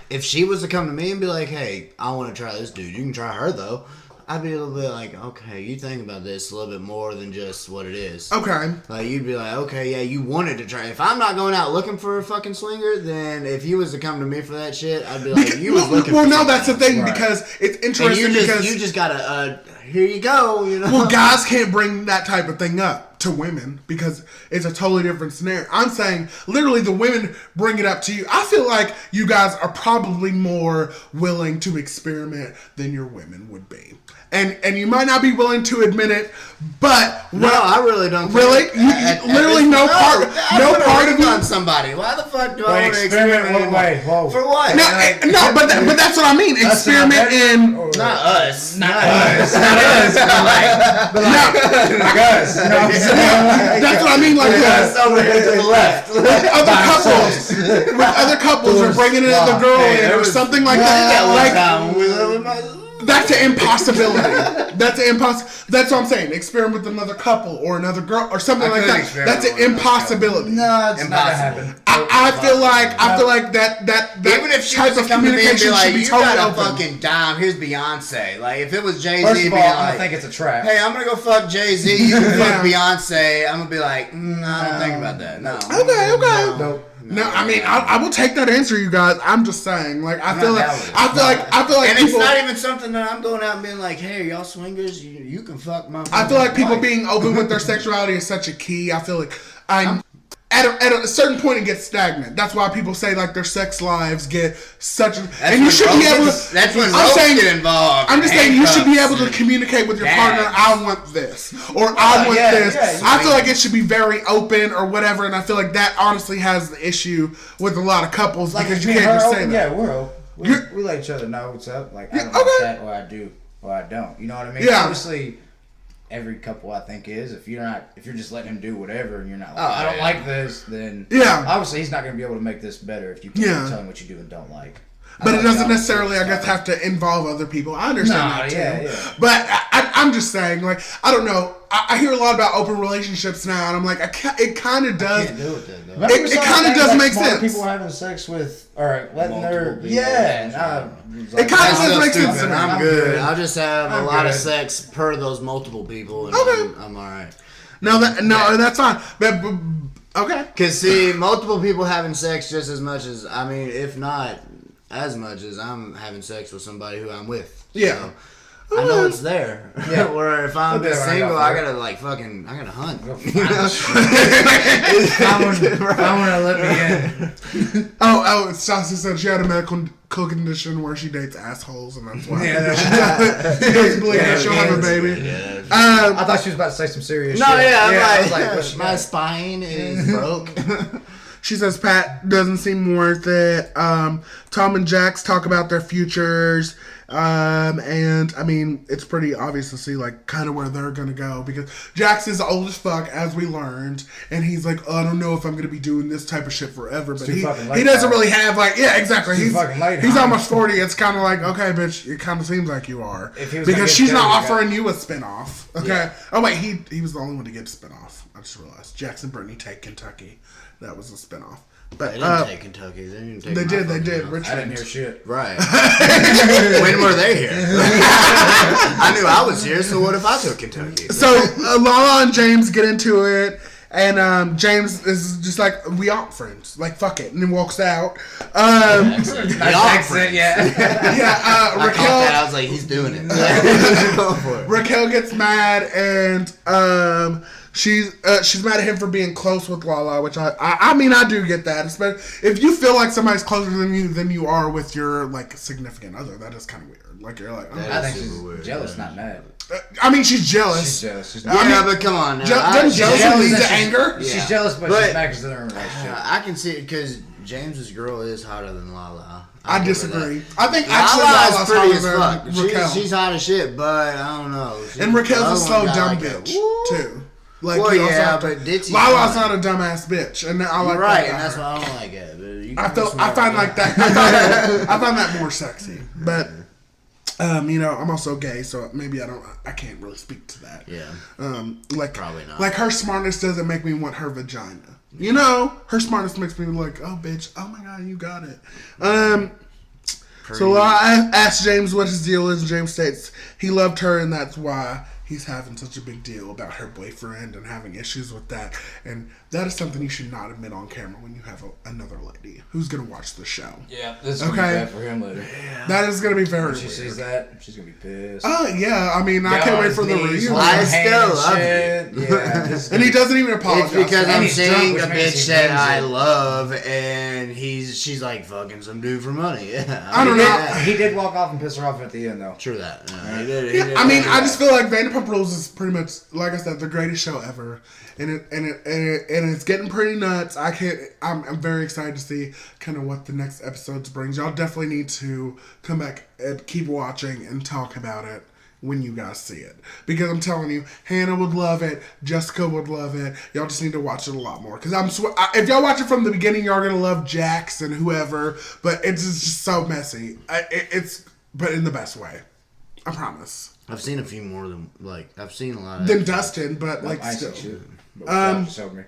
if she was to come to me and be like, hey, I want to try this dude, you can try her, though. I'd be a little bit like, okay, you think about this a little bit more than just what it is. Okay. Like, you'd be like, okay, yeah, you wanted to try. If I'm not going out looking for a fucking swinger, then if you was to come to me for that shit, I'd be like, you was looking for Well, no, something. that's the thing, because it's interesting because... You just gotta, here you go, you know? Well, guys can't bring that type of thing up to women because it's a totally different scenario. I'm saying, literally, the women bring it up to you. I feel like you guys are probably more willing to experiment than your women would be. And you might not be willing to admit it, but no, I really don't. Really, literally no part of you on somebody. Why the fuck do I want to experiment? What way? Whoa. For what? No, but that's what I mean. Experiment in not us, not us, but like us. That's what I mean. Like us over here to the left. With other couples, or bringing another girl in, or something like that. That's an impossibility. That's what I'm saying. Experiment with another couple or another girl or something like that. That's an impossibility. No, it's not gonna happen. I feel like that even if she type was of to come to me and be communication like, should be you totally got a open. fucking dime, here's Beyonce. Like, if it was Jay-Z, First of all, being I like, think it's a trap. hey, I'm gonna go fuck Jay-Z, you can fuck Beyonce, I'm gonna be like, I don't think about that. No. Okay. No, I mean, I will take that answer, you guys. I'm just saying, like, I feel like, and people, it's not even something that I'm going out and being like, hey, are y'all swingers? You can fuck my. I feel like people wife. being open with their sexuality is such a key. I feel like at a certain point it gets stagnant. That's why people say like their sex lives get such. And you should be able to. That's when ropes get involved. I'm just saying you should be able to communicate with your partner. I want this, or I want this. I feel like it should be very open or whatever. And I feel like that honestly has the issue with a lot of couples because you can't just say that. Yeah, we're open. We let each other know what's up. Like, I don't like that, or I do, or I don't. You know what I mean? Yeah. Obviously, every couple I think is if you're just letting him do whatever and you're not like, I don't like this, then obviously he's not going to be able to make this better if you can't tell him what you do and don't like. But it doesn't necessarily, I guess, have to involve other people. I understand that too. Yeah. But I'm just saying, like, I don't know. I hear a lot about open relationships now, and I'm like, it kind of does. I can't deal with that, though. It kind of does make sense. People having sex with, or letting their, Multiple it kind of does make sense to me. I'm good. I'll just have a lot of sex per those multiple people, and I'm all right. No, that's fine. But okay. Because, see, multiple people having sex just as much as, I mean, if not as much as I'm having sex with somebody who I'm with. Yeah. So, I know it's there. Yeah. Where if I'm just single, I gotta I gotta hunt. I want to let me in. Oh, Stassi said she had a medical condition where she dates assholes, and that's why. She doesn't believe that she'll have a baby. Yeah. I thought she was about to say some serious shit. I was like, my spine is broke. She says Pat doesn't seem worth it. Tom and Jax talk about their futures. And I mean, it's pretty obvious to see like kind of where they're gonna go because Jax is old as fuck, as we learned, and he's like, I don't know if I'm gonna be doing this type of shit forever. But he doesn't really have like, yeah, exactly. He's almost 40. It's kind of like, okay, bitch, it kind of seems like you are because she's not offering you a spinoff. Okay. Yeah. Oh wait, he was the only one to get a spinoff. I just realized Jackson Brittany Take Kentucky. That was a spinoff. But they didn't take Kentucky. They did. Richmond. I didn't hear shit. Right. When were they here? I knew I was here, so what if I took Kentucky? So Lala and James get into it, and James is just like, we aren't friends. Like, fuck it. And then walks out. Accent, yeah. Yeah, I Raquel. caught that. I was like, he's doing it. Go for it. Raquel gets mad, and she's mad at him for being close with Lala, which I mean, I do get that. Especially if you feel like somebody's closer than you are with your like significant other. That is kind of weird. Like, you're like, oh. I think she's jealous, not mad. I mean, she's jealous. She's jealous. But come on. Doesn't jealousy lead to anger? Yeah. She's jealous, but she's mad because they're in a relationship. I can see it because James's girl is hotter than Lala. I disagree. I think actually Lala's pretty as hotter than Raquel. She's hot as shit, but I don't know. And Raquel's a slow dumb bitch too. Like, well, yeah, but Ditsy's Lala's not a dumbass bitch, and I like right, that. And that's why I don't like it. I find like that. I find that more sexy, but. You know, I'm also gay, so maybe I can't really speak to that. Yeah. Like probably not. Like her smartness doesn't make me want her vagina. You know, her smartness makes me like, oh bitch, oh my god, you got it. So I asked James what his deal is, and James states he loved her, and that's why he's having such a big deal about her boyfriend and having issues with that. And that is something you should not admit on camera when you have another lady who's going to watch the show. Yeah, this is going to be bad for him later. Yeah. That is going to be very When she sees that, she's going to be pissed. Yeah, I mean, I can't wait for the reunion. I still love you. Yeah, and he doesn't even apologize. It's because I'm seeing a bitch that I love, and she's like fucking some dude for money. Yeah, I don't know. He did walk off and piss her off at the end, though. True that. He did. I mean, I just feel like Vanderpump Rules is pretty much, like I said, the greatest show ever, and it's getting pretty nuts. I'm very excited to see kind of what the next episodes brings. Y'all definitely need to come back and keep watching and talk about it when you guys see it, because I'm telling you, Hannah would love it, Jessica would love it. Y'all just need to watch it a lot more, because if y'all watch it from the beginning, y'all are gonna love Jax and whoever, but it's just so messy. But in the best way, I promise. I've seen a few more than I've seen a lot of than Dustin, but still. Showed me.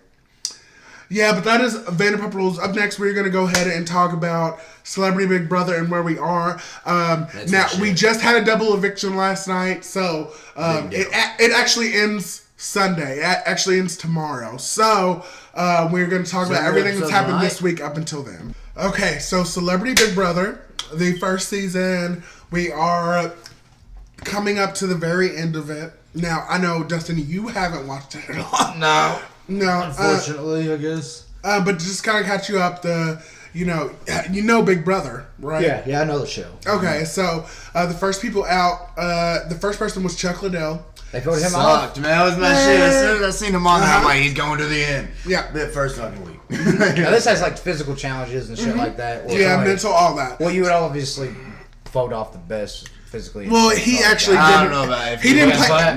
Yeah, but that is Vanderpump Rules. Up next, we're going to go ahead and talk about Celebrity Big Brother and where we are. Now, we just had a double eviction last night, so it actually ends Sunday. It actually ends tomorrow. So we're going to talk about everything that's happened this week up until then. Okay, so Celebrity Big Brother, the first season, we are coming up to the very end of it. Now, I know, Dustin, you haven't watched it at all. No. No. Unfortunately, I guess. But just kind of catch you up, you know Big Brother, right? Yeah, I know the show. Okay, so the first people out, the first person was Chuck Liddell. They voted him off. Man, that was my shit. As soon as I seen him on there, I'm like, he's going to the end. Yeah. The first fucking week. Now, this has like physical challenges and shit like that. Yeah, mental, all that. Well, you would obviously vote off the best physically. Well, he actually didn't. I don't know about if he didn't play.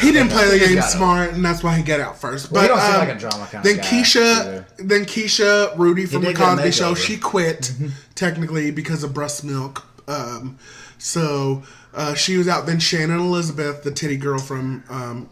He didn't play the game smart, and that's why he got out first. Well, but he don't seem like a drama kind then of guy. Then Keisha, Rudy from the Cosby Show, she quit Mm-hmm. technically because of breast milk. So she was out. Then Shannon Elizabeth, the titty girl from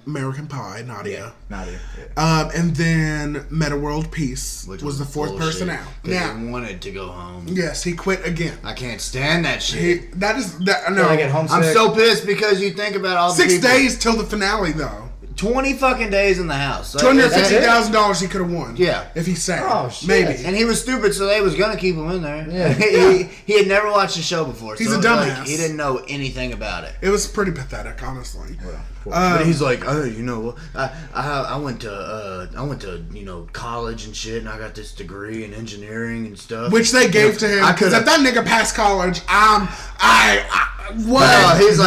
American Pie, Nadia. Nadia. Yeah. And then Meta World Peace was the fourth person out. Yeah, he wanted to go home. Yes, he quit again. I can't stand that shit. No, I get homesick. I'm so pissed because you think about all the 6 people. days till the finale, though. 20 fucking days in the house. $250,000 he could have won. Yeah. If he stayed. Oh, shit. Maybe. And he was stupid, so they was gonna keep him in there. Yeah. He had never watched the show before. He's so a dumbass. he didn't know anything about it. It was pretty pathetic, honestly. But he's like, I went to college and shit, and I got this degree in engineering and stuff. Which they gave to him because if that nigga passed college, what? No, he's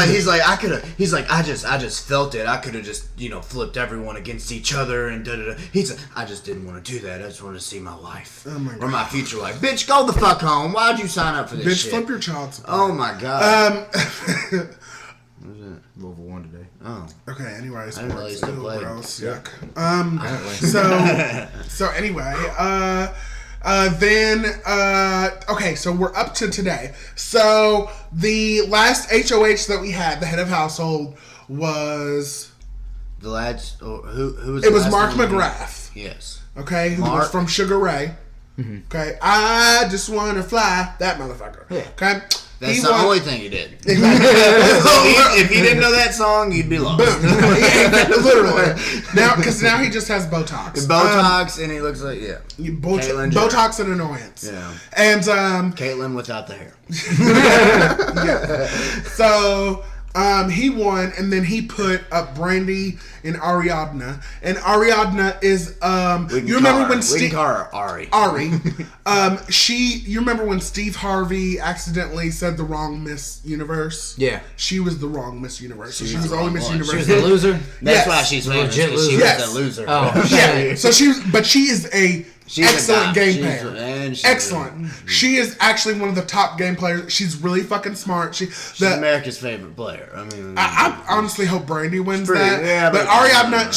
like, I just felt it. I could have just, flipped everyone against each other and da-da-da. He's like, I just didn't want to do that. I just wanted to see my life. Oh my God. Or my future life. Bitch, go the fuck home. Why'd you sign up for this shit? Bitch, flip your child support. Oh my God. What was it? Level 1 today. Oh. Okay, anyways. I didn't really still play. Gross, Yeah. yuck. So anyway, okay, so we're up to today. So the last HOH that we had, the head of household, was the lads. Who was? It was Mark McGrath. Yes. okay, who was from Sugar Ray. Okay, I just want to fly, that motherfucker. Yeah. Okay, That's the only thing he did. Exactly. If you didn't know that song, you'd be lost. Literally. Because now he just has Botox. Botox, and he looks like Botox and annoyance. Yeah. And Caitlyn without the hair. yeah. So he won, and then he put up Brandy and Ariadna. And Ariadna is you remember when we can call her Ari. You remember when Steve Harvey accidentally said the wrong Miss Universe? Yeah. She was the wrong Miss Universe. So she was the only Miss Universe. She was the loser? That's why she's famous. She was the loser. Oh, yeah. So she is excellent game player. Excellent. She is actually one of the top game players. She's really fucking smart. She's America's favorite player. I mean, I honestly hope Brandy wins that. Yeah, but Ariadna,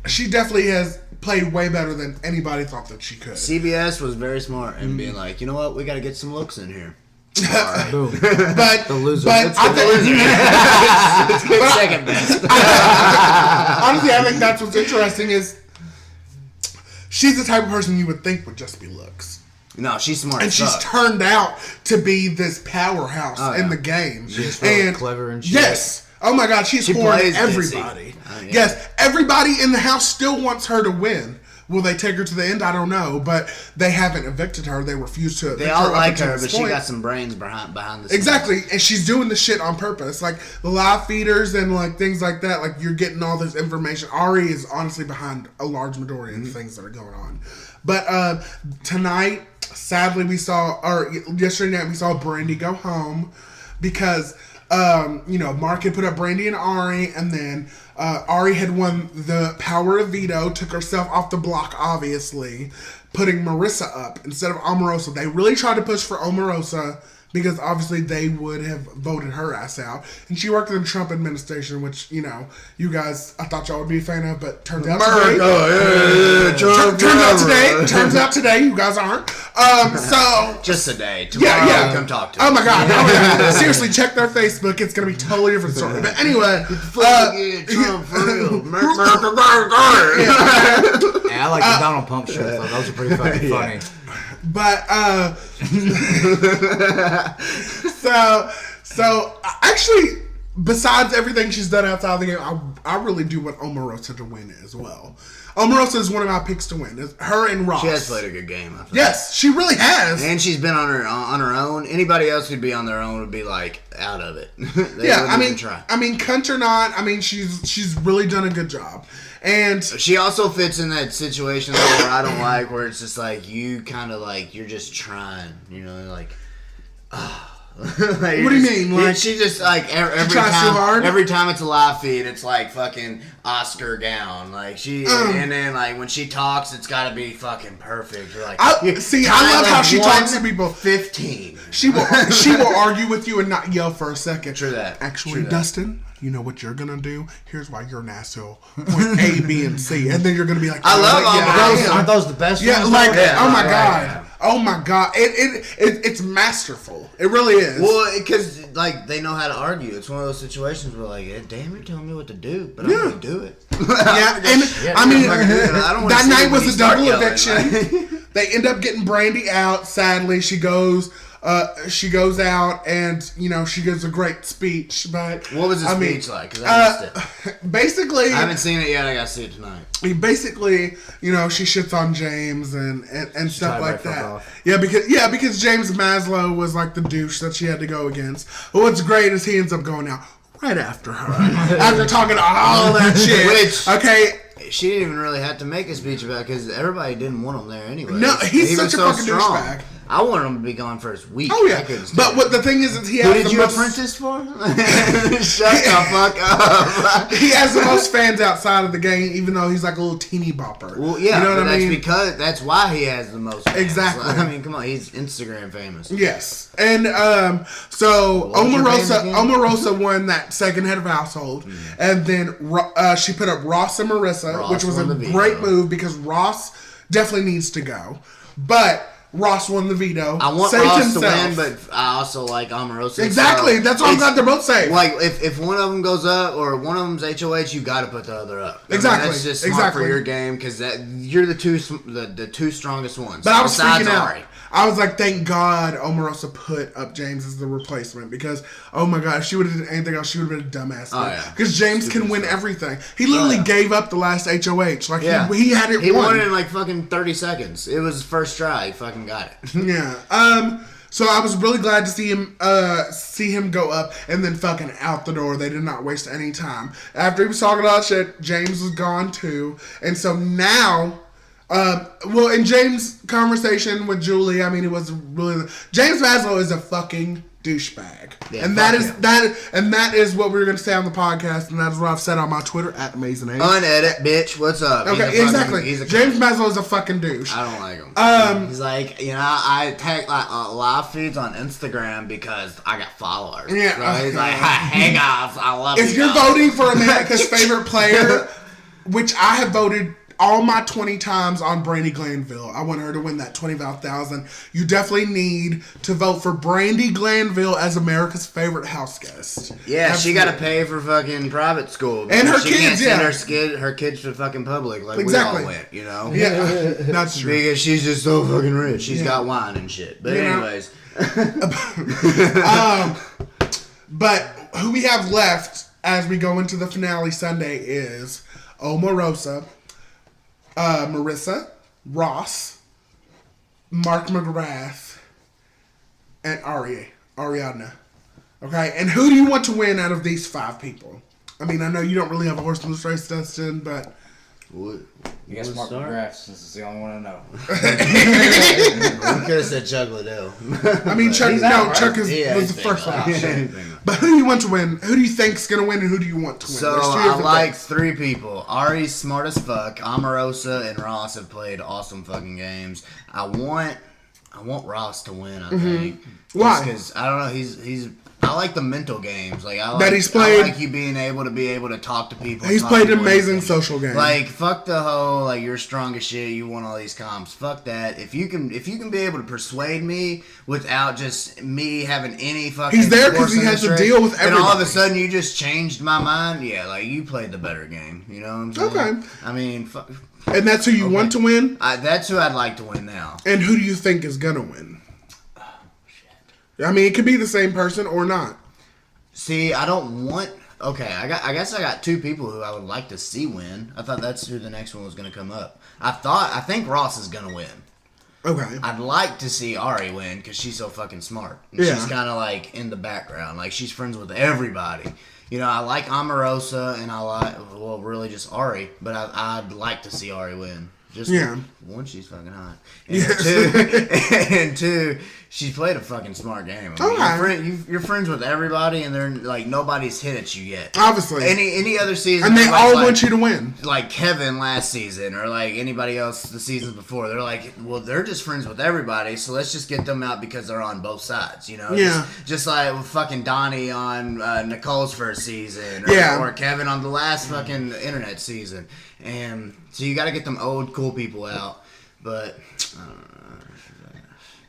she definitely has played way better than anybody thought that she could. CBS was very smart in being like, you know what, we got to get some looks in here. But the loser. But I think it's good second best. Honestly, I think that's what's interesting is she's the type of person you would think would just be looks. No, she's smart. And she's turned out to be this powerhouse in the game. She's really clever and shit. Yes. Oh my God, she's pouring everybody. Yes, everybody in the house still wants her to win. Will they take her to the end? I don't know, but they haven't evicted her. They refuse to. They all like her, but she got some brains behind the scenes. Exactly, and she's doing the shit on purpose, like the live feeders and like things like that. Like you're getting all this information. Ari is honestly behind a large majority of the things that are going on. But tonight, sadly, yesterday night we saw Brandy go home because Mark had put up Brandy and Ari, and then Ari had won the power of veto, took herself off the block, obviously, putting Marissa up instead of Omarosa. They really tried to push for Omarosa because obviously they would have voted her ass out. And she worked in the Trump administration, which, you guys, I thought y'all would be a fan of, but turns out today. Turns out today, you guys aren't. So just today. Tomorrow, we'll come talk to Oh my God. Seriously, check their Facebook. It's going to be a totally different story. But anyway. Trump for real. I like the Donald Pump shit, though. Those are pretty fucking funny. But so actually, besides everything she's done outside of the game, I really do want Omarosa to win as well. Omarosa is one of my picks to win. It's her and Ross. She has played a good game, I think. Yes, she really has. And she's been on her own. Anybody else who'd be on their own would be like out of it. I mean, cunt or not, she's really done a good job. And she also fits in that situation where I don't like, where it's just like you kind of like you're just trying, like. Like, what do you mean? Like she just like every time it's a live feed, it's like fucking Oscar gown. Like and then like when she talks, it's got to be fucking perfect. You're like, I love how she talks to people. 15. She will argue with you and not yell for a second. True that. Actually, Dustin, you know what you're gonna do? Here's why you're an asshole. Point A, B, and C, and then you're gonna be like, I love all those. Aren't those the best? Yeah, ones? like yeah, oh my God. Yeah. Oh my God! It's masterful. It really is. Well, because like they know how to argue. It's one of those situations where like, hey, damn, you're telling me what to do, but I'm gonna do it. Yeah, and that night was a double eviction. They end up getting Brandy out. Sadly, she goes out and she gives a great speech. But what was the speech like? 'Cause I missed it. Basically, I haven't seen it yet. I gotta see it tonight. Basically, she shits on James and stuff like that. Yeah, because James Maslow was like the douche that she had to go against. But what's great is he ends up going out right after her, after talking all that shit. She didn't even really have to make a speech about it because everybody didn't want him there anyway. No, he's such a fucking douchebag. I wanted him to be gone first week. Oh yeah, but what the thing is he has Who did you apprentice for? Shut the fuck up. He has the most fans outside of the game, even though he's like a little teeny bopper. Well, yeah, you know what I mean? That's why he has the most fans. Exactly. I mean, come on, he's Instagram famous. Yes, and so Omarosa won that second head of household, and then she put up Ross and Marissa, which was a great move because Ross definitely needs to go, but Ross won the veto. I want saved Ross himself. to win, but I also like Omarosa. Exactly. So that's why I'm glad they're both safe. Like, if one of them goes up or one of them's HOH, you got to put the other up. Exactly. That's just smart for your game because you're the two strongest ones. But I was freaking out. Ari. I was like, thank God Omarosa put up James as the replacement because, oh my God, if she would have did anything else, she would have been a dumbass. Oh, yeah. Because James can win everything. He literally gave up the last HOH. Like, he had it He won. won it in like fucking 30 seconds. It was his first try. He fucking got it. Yeah. So I was really glad to see him go up and then fucking out the door. They did not waste any time. After he was talking about shit, James was gone too. And so now... in James' conversation with Julie, I mean, it was really... James Maslow is a fucking douchebag. Yeah, and that is what we're going to say on the podcast, and that is what I've said on my Twitter, @AmazingAce. Unedit, bitch. What's up? Okay, exactly. James Maslow is a fucking douche. I don't like him. He's like, I tag like live feeds on Instagram because I got followers. Yeah. So he's like, hey guys, I love you. If you're voting for America's favorite player, which I have voted... all my 20 times on Brandi Glanville. I want her to win that $25,000. You definitely need to vote for Brandi Glanville as America's favorite house guest. Yeah, absolutely. She got to pay for fucking private school. And her she kids, can't send her kids to fucking public like exactly. we all went, you know? Yeah, that's true. Because she's just so fucking rich. She's got wine and shit. But anyways. But who we have left as we go into the finale Sunday is Omarosa, Marissa, Ross, Mark McGrath, and Ariadna. Okay, and who do you want to win out of these 5 people? I mean, I know you don't really have a horse in this race, Dustin, but... You guess Mark McGrath, since it's the only one I know. We could have said Chuck Liddell. I mean, Chuck was the first one. But who do you want to win? Who do you think's going to win, and who do you want to win? So, I like 3 people. Ari's smart as fuck. Omarosa and Ross have played awesome fucking games. I want Ross to win, I think. Why? Because, I don't know, I like the mental games. Like I like you being able to talk to people. He's played amazing social games. Like fuck the whole like you're strong as shit. You won all these comps. Fuck that. If you can be able to persuade me without just me having any fucking. He's there because he has to deal with everything. And all of a sudden you just changed my mind. Yeah, like you played the better game. You know what I'm saying? Okay. I mean, fuck. And that's who you want to win. That's who I'd like to win now. And who do you think is gonna win? I mean, it could be the same person or not. See, I don't want... Okay, I guess I got 2 people who I would like to see win. I thought that's who the next one was going to come up. I think Ross is going to win. Okay. I'd like to see Ari win because she's so fucking smart. And she's kind of like in the background. Like, she's friends with everybody. You know, I like Omarosa and I like... Well, really just Ari. But I'd like to see Ari win. Just one, she's fucking hot. And two, she's played a fucking smart game. I mean, you're friends with everybody, and they're like nobody's hit at you yet. Obviously, any other season, and they all want you to win. Like Kevin last season, or like anybody else the seasons before. They're like, well, they're just friends with everybody, so let's just get them out because they're on both sides. You know, just like with fucking Donnie on Nicole's first season, or Kevin on the last fucking internet season. And so you got to get them old cool people out, but I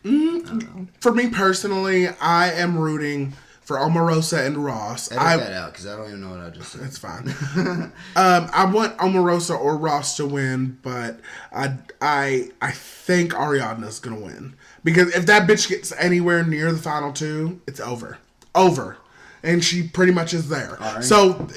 don't know. For me personally, I am rooting for Omarosa and Ross. Edit that out because I don't even know what I just said. It's fine. I want Omarosa or Ross to win, but I think Ariadna's gonna win because if that bitch gets anywhere near the final 2, it's over. And she pretty much is there. Ari? So,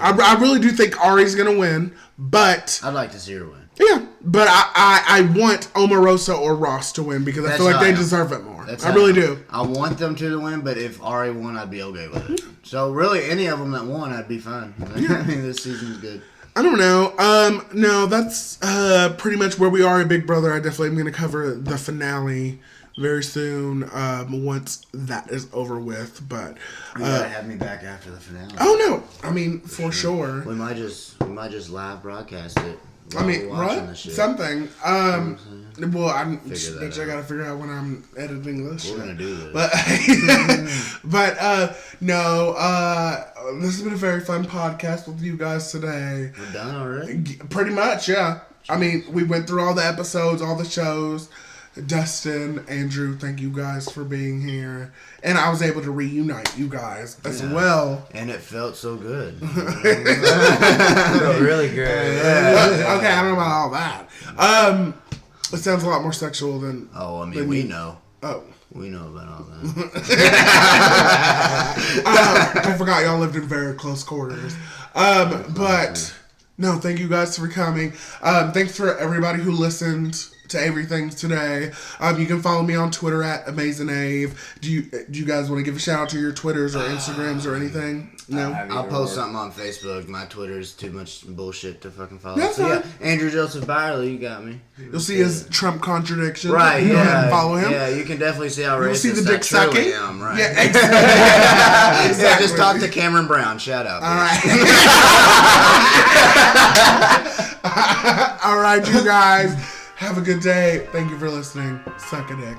I really do think Ari's going to win, but... I'd like to see her win. Yeah, but I want Omarosa or Ross to win because I feel like they deserve it more. I really do. I want them to win, but if Ari won, I'd be okay with it. So, really, any of them that won, I'd be fine. I mean, this season's good. I don't know. No, that's pretty much where we are at Big Brother. I definitely am going to cover the finale very soon, once that is over with, but you gotta have me back after the finale. Oh no, I mean for sure. We might just live broadcast it. I mean, right? Something. Well, I gotta figure out when I'm editing this. We're gonna do this, but no. This has been a very fun podcast with you guys today. We're done already. Pretty much, yeah. I mean, we went through all the episodes, all the shows. Dustin, Andrew, thank you guys for being here. And I was able to reunite you guys as well. And it felt so good. It felt really good. Yeah. Okay, I don't know about all that. It sounds a lot more sexual than... Oh, I mean, we know. Oh. We know about all that. I forgot y'all lived in very close quarters. But, no, thank you guys for coming. Thanks for everybody who listened to Averything today. You can follow me on Twitter at AmazingAve. Do you guys want to give a shout out to your Twitters or Instagrams or anything? No? I'll post something on Facebook. My Twitter is too much bullshit to fucking follow. That's fine. Andrew Joseph Byerly, you got me. You'll see his Trump contradiction. Right, Go ahead and follow him. Yeah, you can definitely see how You'll racist see the dick I truly sucking. am, right? Yeah, exactly. Yeah, just talk to Cameron Brown. Shout out. All right. All right, you guys. Have a good day. Thank you for listening. Suck a dick.